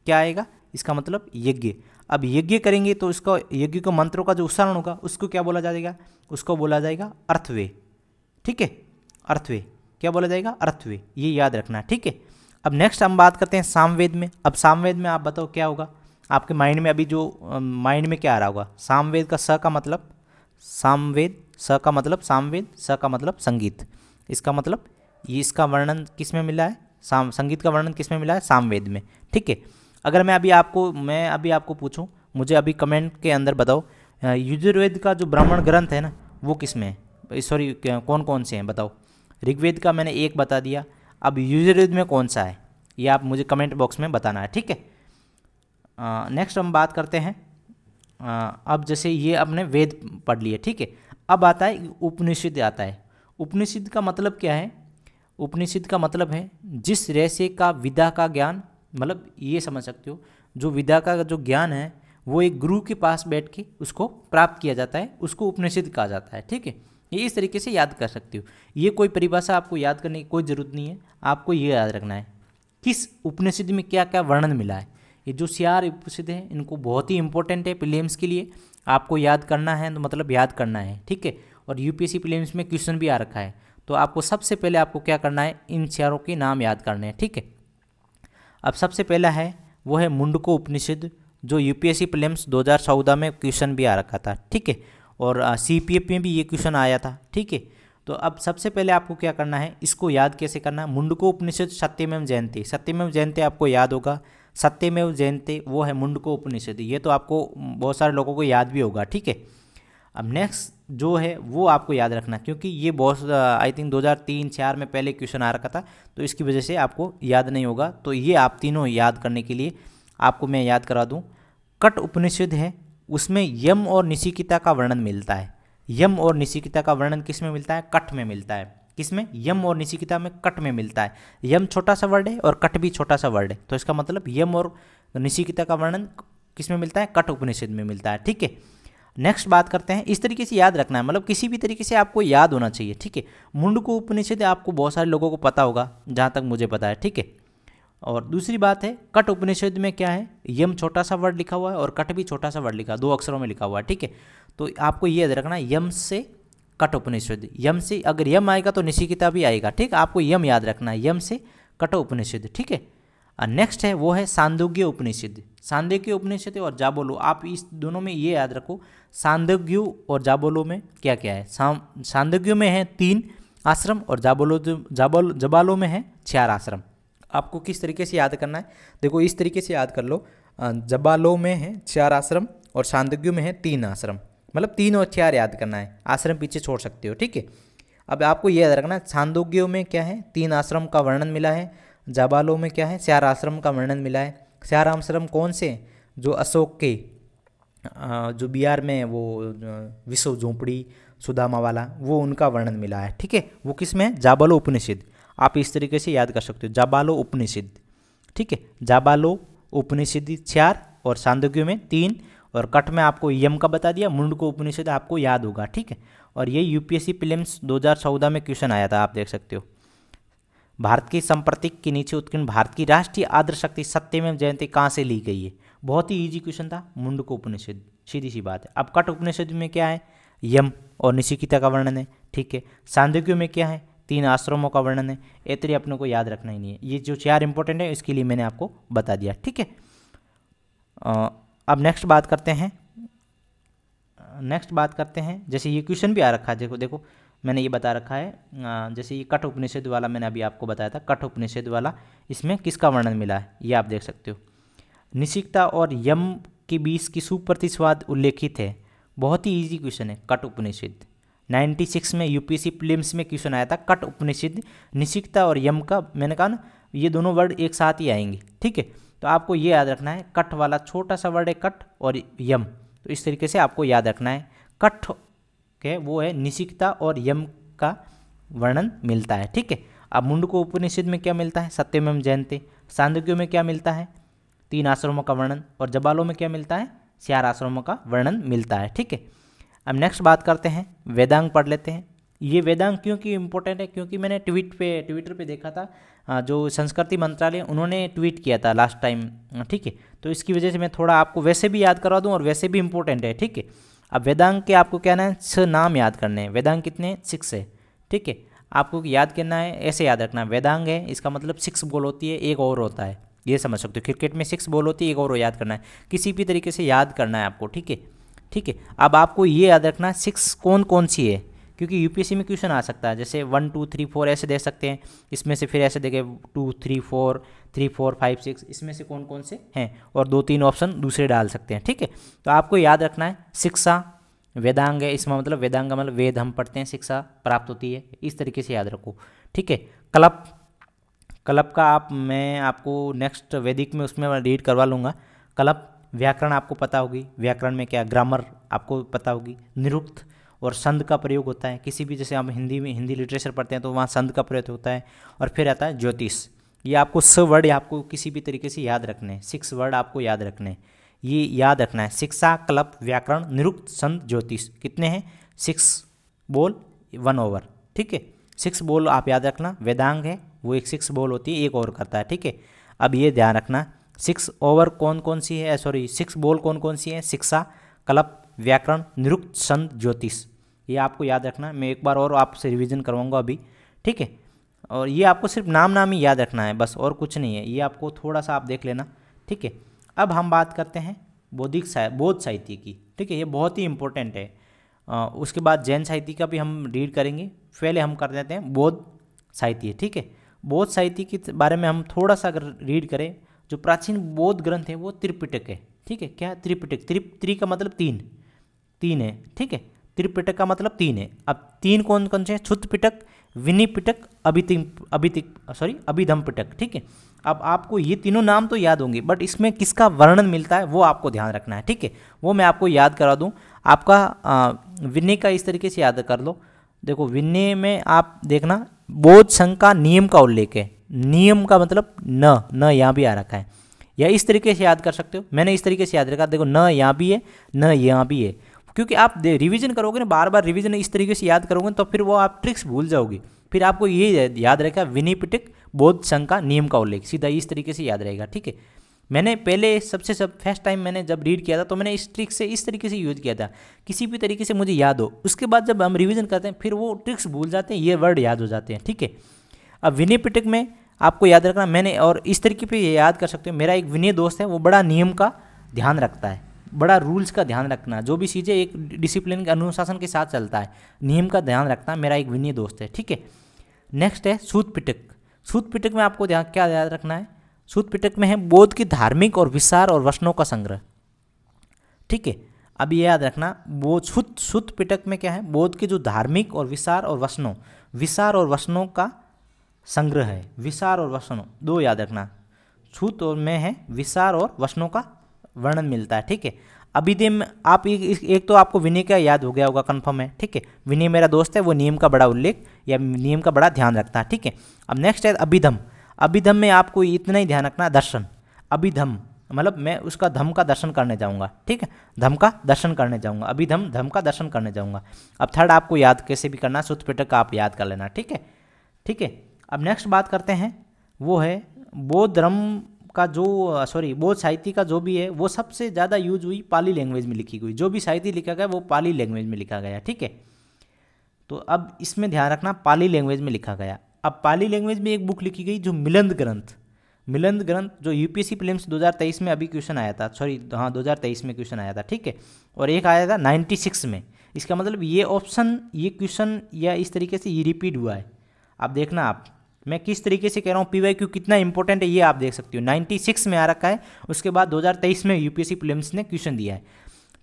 क्या आएगा, इसका मतलब यज्ञ। अब यज्ञ करेंगे तो इसका यज्ञ को मंत्रों का जो उच्चारण होगा उसको क्या बोला जाएगा, उसको बोला जाएगा अर्थवे, ठीक है, अर्थवे क्या बोला जाएगा, अर्थवे, ये याद रखना, ठीक है। अब नेक्स्ट हम बात करते हैं सामवेद में। अब सामवेद में आप बताओ क्या होगा, आपके माइंड में अभी जो माइंड में क्या आ रहा होगा, सामवेद का स का मतलब सामवेद, स का मतलब सामवेद, स का मतलब संगीत, इसका मतलब ये इसका वर्णन किस में मिला है, संगीत का वर्णन किस में मिला है, सामवेद में, ठीक है। अगर मैं अभी आपको पूछूं, मुझे अभी कमेंट के अंदर बताओ यजुर्वेद का जो ब्राह्मण ग्रंथ है ना वो किस में है, सॉरी कौन कौन से हैं बताओ। ऋग्वेद का मैंने एक बता दिया, अब यजुर्वेद में कौन सा है ये आप मुझे कमेंट बॉक्स में बताना है, ठीक है। नेक्स्ट हम बात करते हैं, अब जैसे ये आपने वेद पढ़ लिए, ठीक है। अब आता है उपनिषद आता है। उपनिषद का मतलब क्या है, उपनिषद का मतलब है जिस रहस्य का विद्या का ज्ञान, मतलब ये समझ सकते हो जो विद्या का जो ज्ञान है वो एक गुरु के पास बैठ के उसको प्राप्त किया जाता है, उसको उपनिषद कहा जाता है, ठीक है। ये इस तरीके से याद कर सकते हो, ये कोई परिभाषा आपको याद करने की कोई ज़रूरत नहीं है, आपको ये याद रखना है किस उपनिषद में क्या क्या वर्णन मिला है। ये जो 4 उपनिषद हैं इनको बहुत ही इंपॉर्टेंट है प्रीलिम्स के लिए, आपको याद करना है तो मतलब याद करना है, ठीक है। और यूपीएससी प्रीलिम्स में क्वेश्चन भी आ रखा है, तो आपको सबसे पहले आपको क्या करना है, इन 4 के नाम याद करने हैं, ठीक है। अब सबसे पहला है वो है मुंडको उपनिषद, जो यूपीएससी प्रीलिम्स 2014 में क्वेश्चन भी आ रखा था, ठीक है, और सीपीएफ में भी ये क्वेश्चन आया था, ठीक है। तो अब सबसे पहले आपको क्या करना है, इसको याद कैसे करना है, मुंडको उपनिषद सत्यमेव जयते, सत्यमेव जयते आपको याद होगा, सत्यमेव जयते वो है मुंडको उपनिषद, ये तो आपको बहुत सारे लोगों को याद भी होगा, ठीक है। अब नेक्स्ट जो है वो आपको याद रखना, क्योंकि ये बहुत आई थिंक 2003-4 में पहले क्वेश्चन आ रखा था, तो इसकी वजह से आपको याद नहीं होगा। तो ये आप तीनों याद करने के लिए आपको मैं याद करा दूं, कट उपनिषद है, उसमें यम और निशिकिता का वर्णन मिलता है। यम और निशिकिता का वर्णन किस में मिलता है, कट में मिलता है। किस में, यम और निशिकिता में, कट में मिलता है। यम छोटा सा वर्ड है और कट भी छोटा सा वर्ड है, तो इसका मतलब यम और निशिकिता का वर्णन किस में मिलता है, कट उपनिषद में मिलता है, ठीक है। नेक्स्ट बात करते हैं, इस तरीके से याद रखना है, मतलब किसी भी तरीके से आपको याद होना चाहिए, ठीक है। मुंडको उपनिषद आपको बहुत सारे लोगों को पता होगा, जहाँ तक मुझे पता है, ठीक है। और दूसरी बात है, कट उपनिषद में क्या है, यम छोटा सा वर्ड लिखा हुआ है और कट भी छोटा सा वर्ड लिखा, 2 अक्षरों में लिखा हुआ है, ठीक है। तो आपको ये याद रखना, यम से कट उपनिषद, यम से अगर यम आएगा तो निशिकिता भी आएगा, ठीक, आपको यम याद रखना है, यम से कट उपनिषद, ठीक है। नेक्स्ट है वो है सांदोग्य उपनिषद, सांदोग्य उपनिषद और जाबोलो, आप इस दोनों में ये याद रखो, सांदोग्य और जाबोलो में क्या क्या है। सांदोग्य में है 3 आश्रम और जबालो में है 4 आश्रम। आपको किस तरीके से याद करना है, देखो इस तरीके से याद कर लो, जबालो में है 4 आश्रम और सांदोग्य में है 3 आश्रम, मतलब 3 और 4 याद करना है, आश्रम पीछे छोड़ सकते हो, ठीक है। अब आपको ये याद रखना है, सांदोग्य में क्या है, 3 आश्रम का वर्णन मिला है, जाबालो में क्या है, 4 आश्रम का वर्णन मिला है। 4 आश्रम कौन से, जो अशोक के जो बिहार में वो विश्व झोंपड़ी सुदामा वाला, वो उनका वर्णन मिला है, ठीक है। वो किस में है, जाबालो उपनिषद, आप इस तरीके से याद कर सकते हो, जाबालो उपनिषद, ठीक है। जाबालो उपनिषद 4 और सांदोग्य में 3 और कट में आपको यम का बता दिया, मुंडको उपनिषद आपको याद होगा, ठीक है। और ये यूपीएससी प्रीलिम्स 2014 में क्वेश्चन आया था, आप देख सकते हो। भारत की संप्रतीक के नीचे उत्कीर्ण भारत की राष्ट्रीय आदर्श शक्ति सत्यमेव जयते कहाँ से ली गई है, बहुत ही इजी क्वेश्चन था, मुंडको उपनिषद, सीधी सी बात है। अब कट उपनिषद में क्या है, यम और निशिकिता का वर्णन है, ठीक है। छांदोग्य में क्या है, 3 आश्रमों का वर्णन है। इतने अपने को याद रखना ही नहीं है, ये जो 4 इंपॉर्टेंट है इसके लिए मैंने आपको बता दिया, ठीक है। अब नेक्स्ट बात करते हैं, जैसे ये क्वेश्चन भी आ रखा है, देखो मैंने ये बता रखा है, जैसे ये कठ उपनिषद वाला मैंने अभी आपको बताया था, कठ उपनिषद वाला, इसमें किसका वर्णन मिला है ये आप देख सकते हो। निशिक्ता और यम के बीच की सुप्रतिस्वाद उल्लेखित है। बहुत ही इजी क्वेश्चन है, कठ उपनिषद। 96 में यूपीएससी प्रीलिम्स में क्वेश्चन आया था, कठ उपनिषद, निशिक्ता और यम का, मैंने कहा ना ये दोनों वर्ड एक साथ ही आएंगे, ठीक है। तो आपको ये याद रखना है, कठ वाला छोटा सा वर्ड है कठ और यम, तो इस तरीके से आपको याद रखना है। कठ के वो है निशिक्ता और यम का वर्णन मिलता है, ठीक है। अब मुंडको उपनिषद में क्या मिलता है, सत्यमेव जयते। छांदोग्य में क्या मिलता है, 3 आश्रमों का वर्णन, और जबालों में क्या मिलता है, 4 आश्रमों का वर्णन मिलता है, ठीक है। अब नेक्स्ट बात करते हैं, वेदांग पढ़ लेते हैं। ये वेदांग क्योंकि इम्पोर्टेंट है, क्योंकि मैंने ट्विटर पे देखा था, जो संस्कृति मंत्रालय उन्होंने ट्वीट किया था लास्ट टाइम, ठीक है। तो इसकी वजह से मैं थोड़ा आपको वैसे भी याद करवा दूं और वैसे भी इम्पोर्टेंट है, ठीक है। अब वेदांग के आपको कहना है 6 नाम याद करने हैं। वेदांग कितने, 6 है, ठीक है। आपको याद करना है, ऐसे याद रखना है, वेदांग है इसका मतलब 6 बॉल होती है, एक ओवर होता है, ये समझ सकते हो। क्रिकेट में 6 बॉल होती है, एक ओवर याद करना है, किसी भी तरीके से याद करना है आपको, ठीक है, ठीक है। अब आपको ये याद रखना है 6 कौन कौन सी है, क्योंकि यूपीएससी में क्वेश्चन आ सकता है, जैसे 1 2 3 4 ऐसे दे सकते हैं, इसमें से फिर ऐसे देखे 2 3 4 3 4 5 6, इसमें से कौन कौन से हैं, और 2-3 ऑप्शन दूसरे डाल सकते हैं, ठीक है। तो आपको याद रखना है शिक्षा वेदांग है, इसमें मतलब वेदांग का मतलब वेद हम पढ़ते हैं, शिक्षा प्राप्त होती है, इस तरीके से याद रखो, ठीक है। कलप का मैं आपको नेक्स्ट वैदिक में उसमें रीड करवा लूँगा। कलप व्याकरण आपको पता होगी, व्याकरण में क्या, ग्रामर आपको पता होगी। निरुक्त और संध का प्रयोग होता है, किसी भी, जैसे हम हिंदी लिटरेचर पढ़ते हैं तो वहाँ संध का प्रयोग होता है। और फिर आता है ज्योतिष। ये आपको 6 वर्ड आपको किसी भी तरीके से याद रखने हैं, 6 वर्ड आपको याद रखने हैं, ये याद रखना है। शिक्षा, कल्प, व्याकरण, निरुक्त, संध, ज्योतिष, कितने हैं, 6 बॉल 1 ओवर, ठीक है। 6 बॉल आप याद रखना। वेदांग है वो एक 6 बॉल होती है, 1 ओवर करता है, ठीक है। अब ये ध्यान रखना 6 ओवर कौन कौन सी है, 6 बॉल कौन कौन सी है, शिक्षा, कल्प, व्याकरण, निरुक्त, संध, ज्योतिष, ये आपको याद रखना। मैं एक बार और आपसे रिवीजन करवाऊंगा अभी, ठीक है। और ये आपको सिर्फ नाम ही याद रखना है बस, और कुछ नहीं है, ये आपको थोड़ा सा आप देख लेना, ठीक है। अब हम बात करते हैं बौद्ध साहित्य की, ठीक है, ये बहुत ही इंपॉर्टेंट है। उसके बाद जैन साहित्य का भी हम रीड करेंगे, पहले हम कर देते हैं बौद्ध साहित्य, ठीक है। बौद्ध साहित्य के बारे में हम थोड़ा सा अगर रीड करें, जो प्राचीन बौद्ध ग्रंथ है वो त्रिपिटक है, ठीक है। क्या त्रिपिटक, त्रि का मतलब 3 है, ठीक है। त्रिपिटक का मतलब 3 है। अब 3 कौन कौन से हैं, क्षुद्र पिटक, विनय पिटक, अभिधम पिटक, ठीक है। अब आपको ये तीनों नाम तो याद होंगे, बट इसमें किसका वर्णन मिलता है वो आपको ध्यान रखना है, ठीक है। वो मैं आपको याद करा दूं। आपका विनय का इस तरीके से याद कर लो, देखो विनय में आप देखना बौद्ध संघ का नियम का उल्लेख है, नियम का मतलब न यहाँ भी आ रखा है, या इस तरीके से याद कर सकते हो। मैंने इस तरीके से याद रखा, देखो न यहाँ भी है, न यहाँ भी है, क्योंकि आप रिवीजन करोगे ना, बार बार रिवीजन इस तरीके से याद करोगे तो फिर वो आप ट्रिक्स भूल जाओगे। फिर आपको ये याद रहेगा विनय पिटक बौद्ध संघ का नियम का उल्लेख, सीधा इस तरीके से याद रहेगा, ठीक है। मैंने पहले फर्स्ट टाइम मैंने जब रीड किया था तो मैंने इस ट्रिक से इस तरीके से यूज किया था, किसी भी तरीके से मुझे याद हो। उसके बाद जब हम रिवीजन करते हैं फिर वो ट्रिक्स भूल जाते हैं, ये वर्ड याद हो जाते हैं, ठीक है। अब विनय पिटक में आपको याद रखना, मैंने और इस तरीके पे ये याद कर सकते हो, मेरा एक विनय दोस्त है, वो बड़ा नियम का ध्यान रखता है, बड़ा रूल्स का ध्यान रखना, जो भी चीज़ें एक डिसिप्लिन के अनुशासन के साथ चलता है, नियम का ध्यान रखना, मेरा एक विनय दोस्त है, ठीक है। नेक्स्ट है सूत पिटक। सूत पिटक में आपको क्या याद रखना है, सूत पिटक में है बौद्ध की धार्मिक और विचार और वचनों का संग्रह, ठीक है। अब ये याद रखना, सूत पिटक में क्या है, बौद्ध के जो धार्मिक और विचार और वचनों का संग्रह है। विचार और वचनों 2 याद रखना, सूत में है विचार और वचनों का वर्णन मिलता है, ठीक है। अभिधेय में आप एक तो आपको विनय का याद हो गया होगा, कंफर्म है, ठीक है। विनय मेरा दोस्त है, वो नियम का बड़ा उल्लेख या नियम का बड़ा ध्यान रखता है, ठीक है। अब नेक्स्ट है अभिधम। अभिधम में आपको इतना ही ध्यान रखना, दर्शन। अभिधम मतलब मैं उसका धम का दर्शन करने जाऊंगा, ठीक है, धम का दर्शन करने जाऊंगा, अभिधम धम का दर्शन करने जाऊंगा। अब थर्ड आपको याद कैसे भी करना, सूत पिटक का आप याद कर लेना, ठीक है, ठीक है। अब नेक्स्ट बात करते हैं, वो है बौद्ध धर्म का जो बौद्ध साहित्य का जो भी है वो सबसे ज़्यादा यूज हुई पाली लैंग्वेज में लिखी गई। जो भी साहित्य लिखा गया वो पाली लैंग्वेज में लिखा गया, ठीक है। तो अब इसमें ध्यान रखना पाली लैंग्वेज में लिखा गया। अब पाली लैंग्वेज में एक बुक लिखी गई जो मिलिंद ग्रंथ, मिलिंद ग्रंथ जो यूपीएससी प्रीलिम्स 2023 में अभी क्वेश्चन आया था, 2023 में क्वेश्चन आया था, ठीक है। और एक आया था 96 में। इसका मतलब ये ऑप्शन, ये क्वेश्चन या इस तरीके से ये रिपीट हुआ है। अब देखना आप, मैं किस तरीके से कह रहा हूँ, पीवाईक्यू कितना इंपॉर्टेंट है ये आप देख सकते हो। 96 में आ रखा है, उसके बाद 2023 में यूपीएससी प्रीलिम्स ने क्वेश्चन दिया है,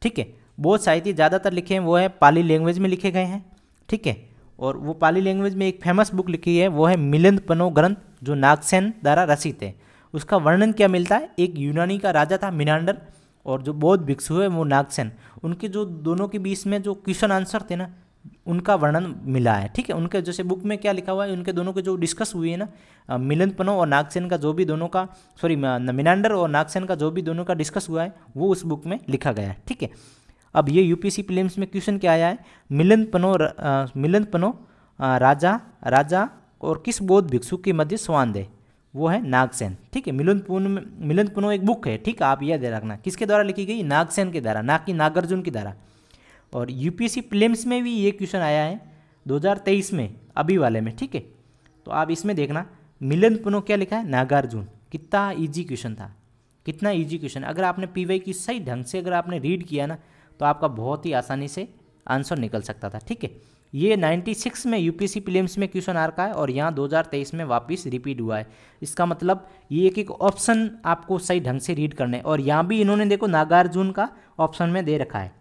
ठीक है। बौद्ध साहित्य ज़्यादातर लिखे हैं वो है पाली लैंग्वेज में लिखे गए हैं, ठीक है। और वो पाली लैंग्वेज में एक फेमस बुक लिखी है वो है मिलिंद पनो ग्रंथ जो नागसेन द्वारा रचित है। उसका वर्णन क्या मिलता है, एक यूनानी का राजा था मिनांडर और जो बौद्ध भिक्षु है वो नागसेन, उनके जो दोनों के बीच में जो क्वेश्चन आंसर थे ना उनका वर्णन मिला है, ठीक है। उनके जैसे बुक में क्या लिखा हुआ है, उनके दोनों के जो डिस्कस हुई है ना, मिलिंद पनो और नागसेन का जो भी दोनों का मिनांडर और नागसेन का जो भी दोनों का डिस्कस हुआ है वो उस बुक में लिखा गया है, ठीक है। अब ये यूपीएससी प्रीलिम्स में क्वेश्चन क्या आया है, मिलिंद पनो राजा और किस बौद्ध भिक्षु के मध्य संवाद है, वो है नागसेन, ठीक है। मिलिंद पनो एक बुक है, ठीक है, आप याद रखना किसके द्वारा लिखी गई, नागसेन के द्वारा, ना कि नागार्जुन की द्वारा। और यूपीएससी प्रीलिम्स में भी ये क्वेश्चन आया है 2023 में, अभी वाले में, ठीक है। तो आप इसमें देखना मिलिंद पनो क्या लिखा है, नागार्जुन। कितना इजी क्वेश्चन था, कितना इजी क्वेश्चन। अगर आपने पीवाई की सही ढंग से अगर आपने रीड किया ना तो आपका बहुत ही आसानी से आंसर निकल सकता था, ठीक है। ये 96 में यूपीएससी प्रीलिम्स में क्वेश्चन आ रखा है और यहाँ 2023 में वापस रिपीट हुआ है। इसका मतलब ये एक ऑप्शन आपको सही ढंग से रीड करना है। और यहाँ भी इन्होंने देखो नागार्जुन का ऑप्शन में दे रखा है,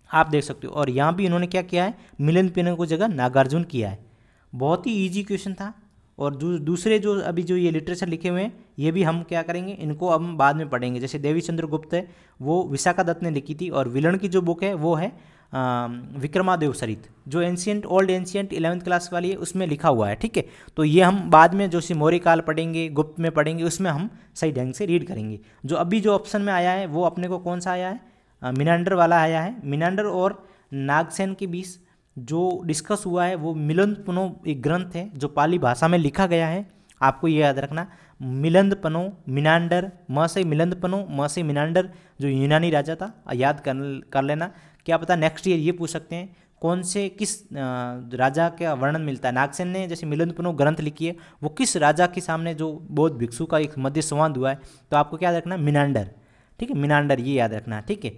आप देख सकते हो। और यहाँ भी इन्होंने क्या किया है, मिलिंद पनो को जगह नागार्जुन किया है। बहुत ही ईजी क्वेश्चन था। और दूसरे जो अभी जो ये लिटरेचर लिखे हुए हैं ये भी हम क्या करेंगे, इनको हम बाद में पढ़ेंगे। जैसे देवी चंद्र गुप्त है वो विशाखा दत्त ने लिखी थी, और विलन की जो बुक है वो है विक्रमादेव सरित जो ओल्ड एंशियंट 11th क्लास वाली है उसमें लिखा हुआ है, ठीक है। तो ये हम बाद में जो मौर्य काल पढ़ेंगे, गुप्त में पढ़ेंगे, उसमें हम सही ढंग से रीड करेंगे। जो अभी जो ऑप्शन में आया है वो अपने को कौन सा आया है, मिनांडर वाला आया है। मिनांडर और नागसेन के बीच जो डिस्कस हुआ है वो मिलिंद पनो एक ग्रंथ है जो पाली भाषा में लिखा गया है। आपको ये याद रखना, मिलिंद पनो मिनांडर, म से मिलिंद पनो, म से मिनांडर जो यूनानी राजा था, याद कर लेना। क्या पता नेक्स्ट ईयर ये पूछ सकते हैं कौन से किस राजा का वर्णन मिलता है। नागसेन ने जैसे मिलिंद पनो ग्रंथ लिखी है वो किस राजा के सामने जो बौद्ध भिक्षु का एक मध्य संवाद हुआ है, तो आपको क्या याद रखना, मिनांडर, ठीक है, मिनांडर ये याद रखना, ठीक है।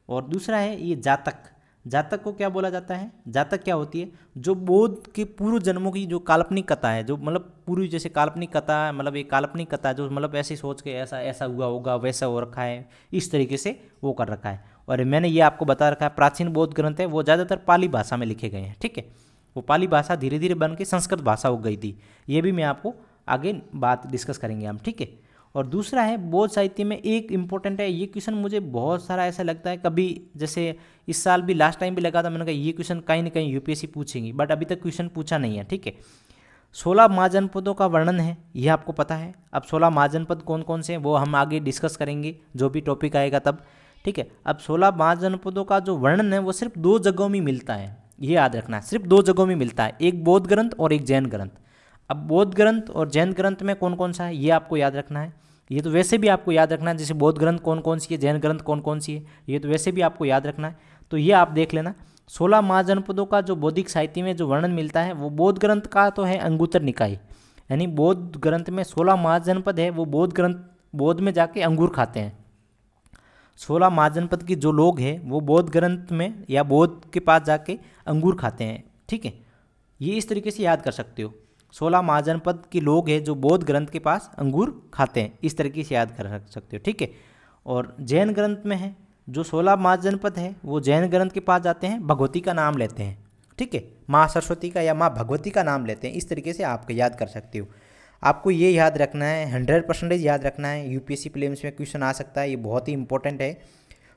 और दूसरा है ये जातक। जातक को क्या बोला जाता है, जातक क्या होती है, जो बौद्ध के पूर्व जन्मों की जो काल्पनिक कथा है, जो मतलब पूरी जैसे काल्पनिक कथा, मतलब एक काल्पनिक कथा जो मतलब ऐसे सोच के ऐसा ऐसा हुआ होगा, वैसा हो रखा है, इस तरीके से वो कर रखा है। और मैंने ये आपको बता रखा है प्राचीन बौद्ध ग्रंथ है वो ज़्यादातर पाली भाषा में लिखे गए हैं, ठीक है। वो पाली भाषा धीरे धीरे बन के संस्कृत भाषा हो गई थी, ये भी मैं आपको आगे बात डिस्कस करेंगे हम, ठीक है। और दूसरा है बौद्ध साहित्य में एक इम्पोर्टेंट है, ये क्वेश्चन मुझे बहुत सारा ऐसा लगता है, कभी जैसे इस साल भी लास्ट टाइम भी लगा था, मैंने कहा ये क्वेश्चन कहीं ना कहीं यूपीएससी पूछेंगी, बट अभी तक क्वेश्चन पूछा नहीं है, ठीक है। 16 महाजनपदों का वर्णन है, ये आपको पता है। अब 16 महाजनपद कौन कौन से हैं वो हम आगे डिस्कस करेंगे जो भी टॉपिक आएगा तब, ठीक है। अब 16 महाजनपदों का जो वर्णन है वो सिर्फ 2 जगहों में मिलता है, ये याद रखना है, सिर्फ 2 जगहों में मिलता है, एक बौद्ध ग्रंथ और एक जैन ग्रंथ। अब बौद्ध ग्रंथ और जैन ग्रंथ में कौन कौन सा है ये आपको याद रखना है। ये तो वैसे भी आपको याद रखना है, जैसे बौद्ध ग्रंथ कौन कौन सी है, जैन ग्रंथ कौन कौन सी है, ये तो वैसे भी आपको याद रखना है। तो ये आप देख लेना। 16 महाजनपदों का जो बौद्धिक साहित्य में जो वर्णन मिलता है वो बौद्ध ग्रंथ का तो है अंगुत्तर निकाय, यानी बौद्ध ग्रंथ में 16 महाजनपद है, वो बौद्ध में जाके अंगूर खाते हैं। 16 महाजनपद के जो लोग हैं वो बौद्ध ग्रंथ में या बौद्ध के पास जाके अंगूर खाते हैं, ठीक है। ये इस तरीके से याद कर सकते हो, 16 महाजनपद के लोग हैं जो बौद्ध ग्रंथ के पास अंगूर खाते हैं, इस तरीके से याद कर सकते हो, ठीक है। और जैन ग्रंथ में है जो 16 महाजनपद है वो जैन ग्रंथ के पास जाते हैं, भगवती का नाम लेते हैं, ठीक है, माँ सरस्वती का या माँ भगवती का नाम लेते हैं, इस तरीके से आप याद कर सकते हो। आपको ये याद रखना है, 100% याद रखना है, यूपीएससी प्रीलिम्स में क्वेश्चन आ सकता है, ये बहुत ही इंपॉर्टेंट है।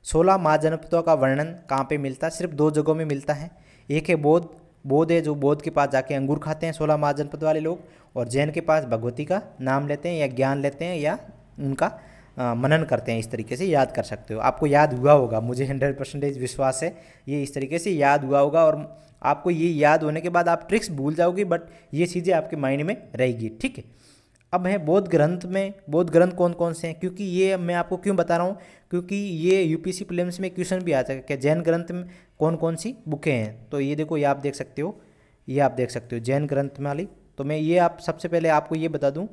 16 महाजनपदों का वर्णन कहाँ पे मिलता है, सिर्फ 2 जगहों में मिलता है। एक है बौद्ध है जो बौद्ध के पास जाके अंगूर खाते हैं 16 महाजनपद वाले लोग, और जैन के पास भगवती का नाम लेते हैं या ज्ञान लेते हैं या उनका मनन करते हैं, इस तरीके से याद कर सकते हो। आपको याद हुआ होगा, मुझे 100% विश्वास है ये इस तरीके से याद हुआ होगा। और आपको ये याद होने के बाद आप ट्रिक्स भूल जाओगे, बट ये चीज़ें आपके माइंड में रहेगी, ठीक है। अब है बौद्ध ग्रंथ में, बौद्ध ग्रंथ कौन कौन से हैं, क्योंकि ये मैं आपको क्यों बता रहा हूँ, क्योंकि ये यूपीएससी प्रीलिम्स में क्वेश्चन भी आता है कि जैन ग्रंथ में कौन कौन सी बुकें हैं। तो ये देखो, ये आप देख सकते हो, ये आप देख सकते हो जैन ग्रंथ वाली। तो मैं ये आप सबसे पहले आपको ये बता दूँ,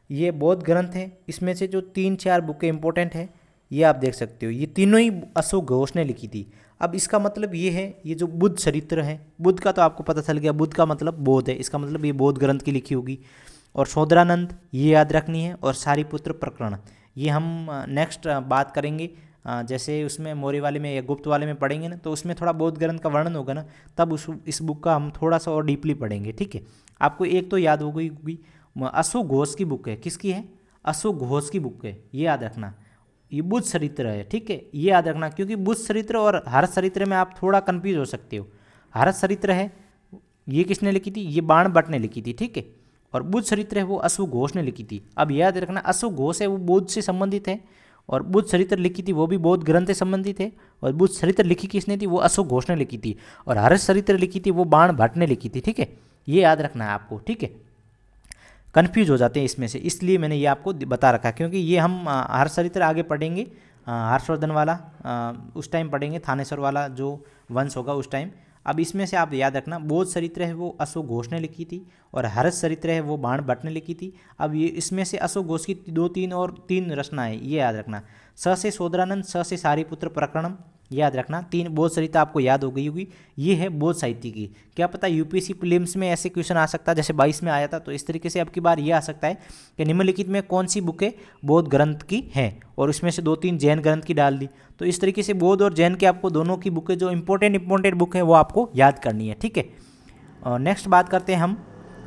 ये बौद्ध ग्रंथ है, इसमें से जो 3-4 बुकें इंपॉर्टेंट हैं ये आप देख सकते हो, ये तीनों ही अशोक घोष ने लिखी थी। अब इसका मतलब ये है, ये जो बुद्ध चरित्र है, बुद्ध का तो आपको पता चल गया, बुद्ध का मतलब बौद्ध है, इसका मतलब ये बौद्ध ग्रंथ की लिखी होगी। और शोधरानंद ये याद रखनी है, और सारीपुत्र प्रकरण ये हम नेक्स्ट बात करेंगे, जैसे उसमें मौर्य वाले में या गुप्त वाले में पढ़ेंगे ना, तो उसमें थोड़ा बौद्ध ग्रंथ का वर्णन होगा ना, तब इस बुक का हम थोड़ा सा और डीपली पढ़ेंगे। ठीक है, आपको एक तो याद हो गई होगी, अशोक घोष की बुक है, किसकी है, अशोक घोष की बुक है, ये याद रखना। ये बुद्ध चरित्र है, ठीक है, ये याद रखना, क्योंकि बुद्ध चरित्र और हर्ष चरित्र में आप थोड़ा कंफ्यूज हो सकते हो। हर्ष चरित्र है ये किसने लिखी थी, ये बाण भट्ट ने लिखी थी, ठीक है, और बुद्ध चरित्र है वो अशोक घोष ने लिखी थी। अब याद रखना, अशोक घोष है वो बौद्ध से संबंधित है, और बुद्ध चरित्र लिखी थी वो भी बौद्ध ग्रंथ से संबंधित है, और बुद्ध चरित्र लिखी किसने थी, वो अशोक घोष ने लिखी थी, और हर्ष चरित्र लिखी थी वो बाण भट्ट ने लिखी थी। ठीक है, ये याद रखना है आपको, ठीक है, कन्फ्यूज हो जाते हैं इसमें से, इसलिए मैंने ये आपको बता रखा, क्योंकि ये हम हर्ष चरित्र आगे पढ़ेंगे, हर्षवर्धन वाला उस टाइम पढ़ेंगे, थानेश्वर वाला जो वंश होगा उस टाइम। अब इसमें से आप याद रखना, बौद्ध चरित्र है वो अशोक घोष ने लिखी थी, और हर्ष चरित्र है वो बाण भट्ट ने लिखी थी। अब ये इसमें से अशोक घोष की 2-3 रचनाएं, ये याद रखना, स से शोधरानंद, स से सारीपुत्र प्रकरणम, याद रखना। 3 बौद्ध चरित्र आपको याद हो गई होगी, ये है बौद्ध साहित्य की। क्या पता यूपीएससी प्रीलिम्स में ऐसे क्वेश्चन आ सकता है, जैसे 22 में आया था, तो इस तरीके से अब की बार ये आ सकता है कि निम्नलिखित में कौन सी बुकें बौद्ध ग्रंथ की हैं, और उसमें से 2-3 जैन ग्रंथ की डाल दी। तो इस तरीके से बौद्ध और जैन के आपको दोनों की बुकें जो इंपॉर्टेंट बुक है वो आपको याद करनी है। ठीक है, और नेक्स्ट बात करते हैं हम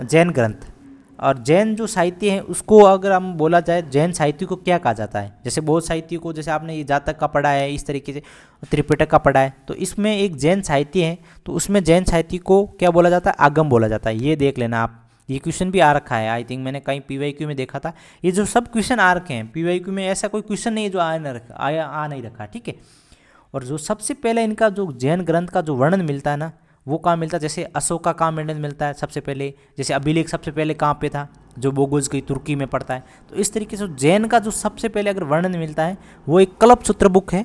जैन ग्रंथ। और जैन जो साहित्य है उसको अगर हम बोला जाए, जैन साहित्य को क्या कहा जाता है, जैसे बौद्ध साहित्य को, जैसे आपने ये जातक का पढ़ा है, इस तरीके से त्रिपिटक का पढ़ा है, तो इसमें एक जैन साहित्य है, तो उसमें जैन साहित्य को क्या बोला जाता है, आगम बोला जाता है। ये देख लेना आप, ये क्वेश्चन भी आ रखा है, आई थिंक मैंने कहीं पीवाईक्यू में देखा था। ये जो सब क्वेश्चन आ रखे हैं पीवाईक्यू में, ऐसा कोई क्वेश्चन नहीं है जो आ नहीं रखा। ठीक है, और जो सबसे पहले इनका जो जैन ग्रंथ का जो वर्णन मिलता है ना, वो कहाँ मिलता है, जैसे अशोक का कहाँ वर्णन मिलता है सबसे पहले, जैसे अभिलेख सबसे पहले कहाँ पे था, जो बोगोज की तुर्की में पड़ता है। तो इस तरीके से जैन का जो सबसे पहले अगर वर्णन मिलता है वो एक कल्पसूत्र बुक है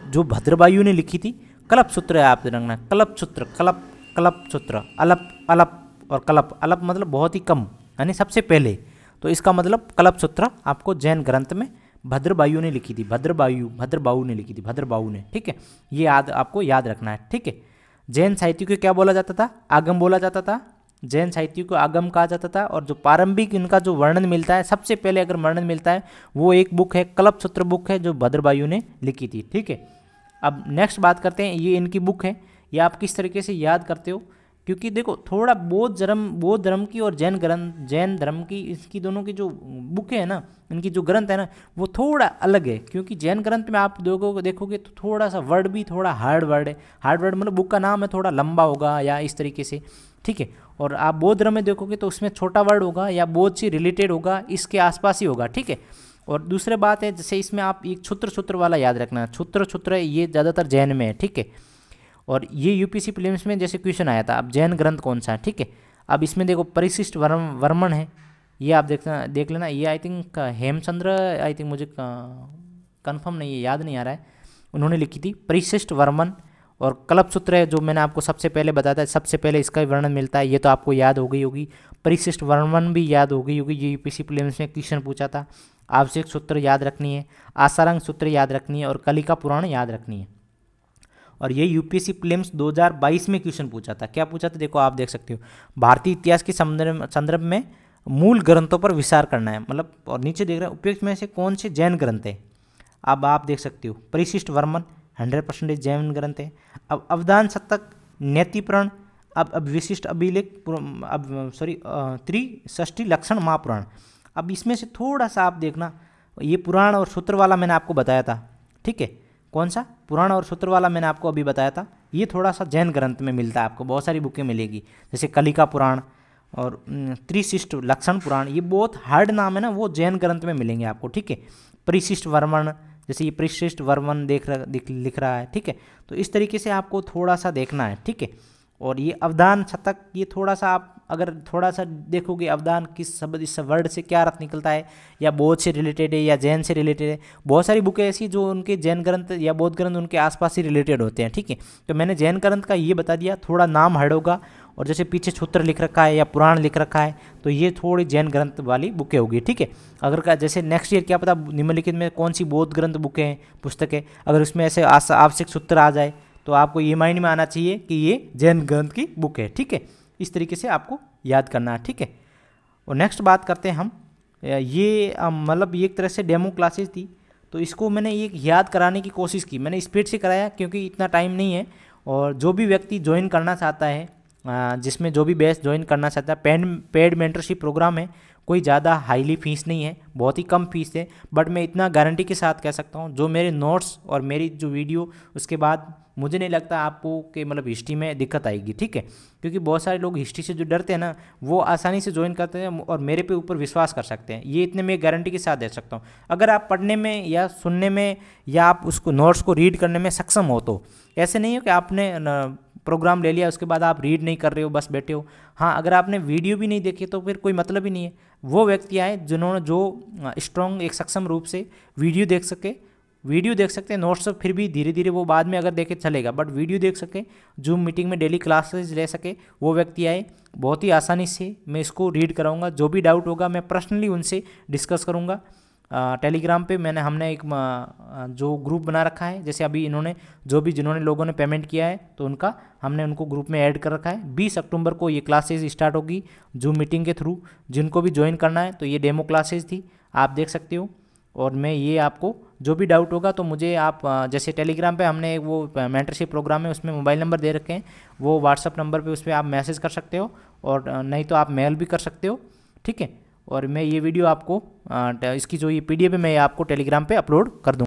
जो भद्रवायु ने लिखी थी। कल्पसूत्र है, आप रखना, कल्पसूत्र, कल्पसूत्र, अलप और कल्प मतलब बहुत ही कम, यानी सबसे पहले, तो इसका मतलब कल्पसूत्र आपको जैन ग्रंथ में भद्रवायु ने लिखी थी, भद्रबाहु ने लिखी थी, भद्रबाहु ने। ठीक है, ये आपको याद रखना है। ठीक है, जैन साहित्य को क्या बोला जाता था, आगम बोला जाता था, जैन साहित्य को आगम कहा जाता था। और जो प्रारंभिक इनका जो वर्णन मिलता है, सबसे पहले अगर वर्णन मिलता है, वो एक बुक है, कल्पसूत्र बुक है, जो भद्रवायु ने लिखी थी। ठीक है, अब नेक्स्ट बात करते हैं, ये इनकी बुक है, ये आप किस तरीके से याद करते हो, क्योंकि देखो थोड़ा बौद्ध धर्म की और जैन धर्म की, इसकी दोनों की जो बुक है ना, इनकी जो ग्रंथ है ना, वो थोड़ा अलग है। क्योंकि जैन ग्रंथ में आप देखोगे तो थोड़ा सा वर्ड भी थोड़ा हार्ड वर्ड है, हार्ड वर्ड मतलब बुक का नाम है थोड़ा लंबा होगा या इस तरीके से। ठीक है, और आप बौद्ध धर्म में देखोगे तो उसमें छोटा वर्ड होगा या बौद्ध से रिलेटेड होगा, इसके आसपास ही होगा। ठीक है, और दूसरी बात है, जैसे इसमें आप एक क्षुत्र वाला याद रखना, क्षुत्र ये ज़्यादातर जैन में है। ठीक है, और ये यूपीएससी प्रीलिम्स में जैसे क्वेश्चन आया था, अब जैन ग्रंथ कौन सा है। ठीक है, अब इसमें देखो परिशिष्ट वर्मन है, ये आप देख लेना, ये I think Hemchandra, I think मुझे कंफर्म नहीं है, याद नहीं आ रहा है, उन्होंने लिखी थी परिशिष्ट वर्मन। और कल्पसूत्र है जो मैंने आपको सबसे पहले बताया था, सबसे पहले इसका वर्णन मिलता है, ये तो आपको याद हो गई होगी। परिशिष्ट वर्मन भी याद हो गई होगी, ये यूपीएससी प्रीलिम्स में क्वेश्चन पूछा था। आवश्यक सूत्र याद रखनी है, आसारांग सूत्र याद रखनी है, और कलिका पुराण याद रखनी है। और ये यूपीएससी प्रीलिम्स 2022 में क्वेश्चन पूछा था। क्या पूछा था, देखो आप देख सकते हो, भारतीय इतिहास के संदर्भ में मूल ग्रंथों पर विचार करना है, मतलब, और नीचे देख रहे हैं उपयुक्त में से कौन से जैन ग्रंथ है। अब आप देख सकते हो परिशिष्ट वर्मन 100% जैन ग्रंथ है। अब अवदान शतक, नेतिपुराण, अब विशिष्ट अभिलेख, त्रिषष्टि लक्षण महापुराण। अब इसमें से थोड़ा सा आप देखना, ये पुराण और सूत्र वाला मैंने आपको बताया था। ठीक है, कौन सा पुराण और सूत्र वाला मैंने आपको अभी बताया था, ये थोड़ा सा जैन ग्रंथ में मिलता है, आपको बहुत सारी बुकें मिलेगी, जैसे कलिका पुराण और त्रिशिष्ट लक्षण पुराण, ये बहुत हार्ड नाम है ना, वो जैन ग्रंथ में मिलेंगे आपको। ठीक है, परिशिष्ट वर्मन, जैसे ये परिशिष्ट वर्मन लिख रहा है। ठीक है, तो इस तरीके से आपको थोड़ा सा देखना है। ठीक है, और ये अवदान शतक, ये थोड़ा सा आप अगर थोड़ा सा देखोगे अवदान किस शब्द, इस वर्ड से क्या अर्थ निकलता है, या बौद्ध से रिलेटेड है या जैन से रिलेटेड है। बहुत सारी बुकें ऐसी जो उनके जैन ग्रंथ या बौद्ध ग्रंथ उनके आसपास ही रिलेटेड होते हैं, ठीक है। तो मैंने जैन ग्रंथ का ये बता दिया, थोड़ा नाम हार्ड होगा, और जैसे पीछे सूत्र लिख रखा है या पुराण लिख रखा है तो ये थोड़ी जैन ग्रंथ वाली बुकें होगी, ठीक है। अगर का जैसे नेक्स्ट ईयर क्या पता निम्नलिखित में कौन सी बौद्ध ग्रंथ बुकें हैं, पुस्तकें, अगर उसमें ऐसे आवश्यक सूत्र आ जाए तो आपको ये माइंड में आना चाहिए कि ये जैन ग्रंथ की बुक है, ठीक है। इस तरीके से आपको याद करना है, ठीक है। और नेक्स्ट बात करते हैं हम, ये मतलब ये एक तरह से डेमो क्लासेस थी, तो इसको मैंने ये याद कराने की कोशिश की, मैंने स्पीड से कराया क्योंकि इतना टाइम नहीं है। और जो भी व्यक्ति ज्वाइन करना चाहता है, जिसमें जो भी बैच ज्वाइन करना चाहता है, पेड मेंटरशिप प्रोग्राम है, कोई ज़्यादा हाईली फीस नहीं है, बहुत ही कम फीस है। बट मैं इतना गारंटी के साथ कह सकता हूँ, जो मेरे नोट्स और मेरी जो वीडियो उसके बाद मुझे नहीं लगता आपको कि मतलब हिस्ट्री में दिक्कत आएगी, ठीक है। क्योंकि बहुत सारे लोग हिस्ट्री से जो डरते हैं ना, वो आसानी से ज्वाइन करते हैं और मेरे पे ऊपर विश्वास कर सकते हैं, ये इतने मैं गारंटी के साथ दे सकता हूँ। अगर आप पढ़ने में या सुनने में या आप उसको नोट्स को रीड करने में सक्षम हो, तो ऐसे नहीं हो कि आपने प्रोग्राम ले लिया उसके बाद आप रीड नहीं कर रहे हो, बस बैठे हो। हाँ, अगर आपने वीडियो भी नहीं देखी तो फिर कोई मतलब ही नहीं है। वो व्यक्ति आए जिन्होंने जो स्ट्रॉन्ग एक सक्षम रूप से वीडियो देख सकते हैं, नोट्स फिर भी धीरे धीरे वो बाद में अगर देखे चलेगा, बट वीडियो देख सके, जूम मीटिंग में डेली क्लासेस ले सके, वो व्यक्ति आए, बहुत ही आसानी से मैं इसको रीड कराऊंगा। जो भी डाउट होगा मैं पर्सनली उनसे डिस्कस करूंगा। टेलीग्राम पे हमने एक जो ग्रुप बना रखा है, जैसे अभी जिन्होंने लोगों ने पेमेंट किया है तो हमने उनको ग्रुप में ऐड कर रखा है। 20 अक्टूबर को ये क्लासेस स्टार्ट होगी जूम मीटिंग के थ्रू। जिनको भी ज्वाइन करना है तो ये डेमो क्लासेस थी, आप देख सकते हो। और मैं ये आपको जो भी डाउट होगा तो मुझे आप जैसे टेलीग्राम पे हमने वो मेंटरशिप प्रोग्राम है, उसमें मोबाइल नंबर दे रखे हैं, वो व्हाट्सअप नंबर पे उस पर आप मैसेज कर सकते हो, और नहीं तो आप मेल भी कर सकते हो, ठीक है। और मैं ये वीडियो आपको इसकी जो ये PDF है मैं आपको टेलीग्राम पे अपलोड कर दूँगा।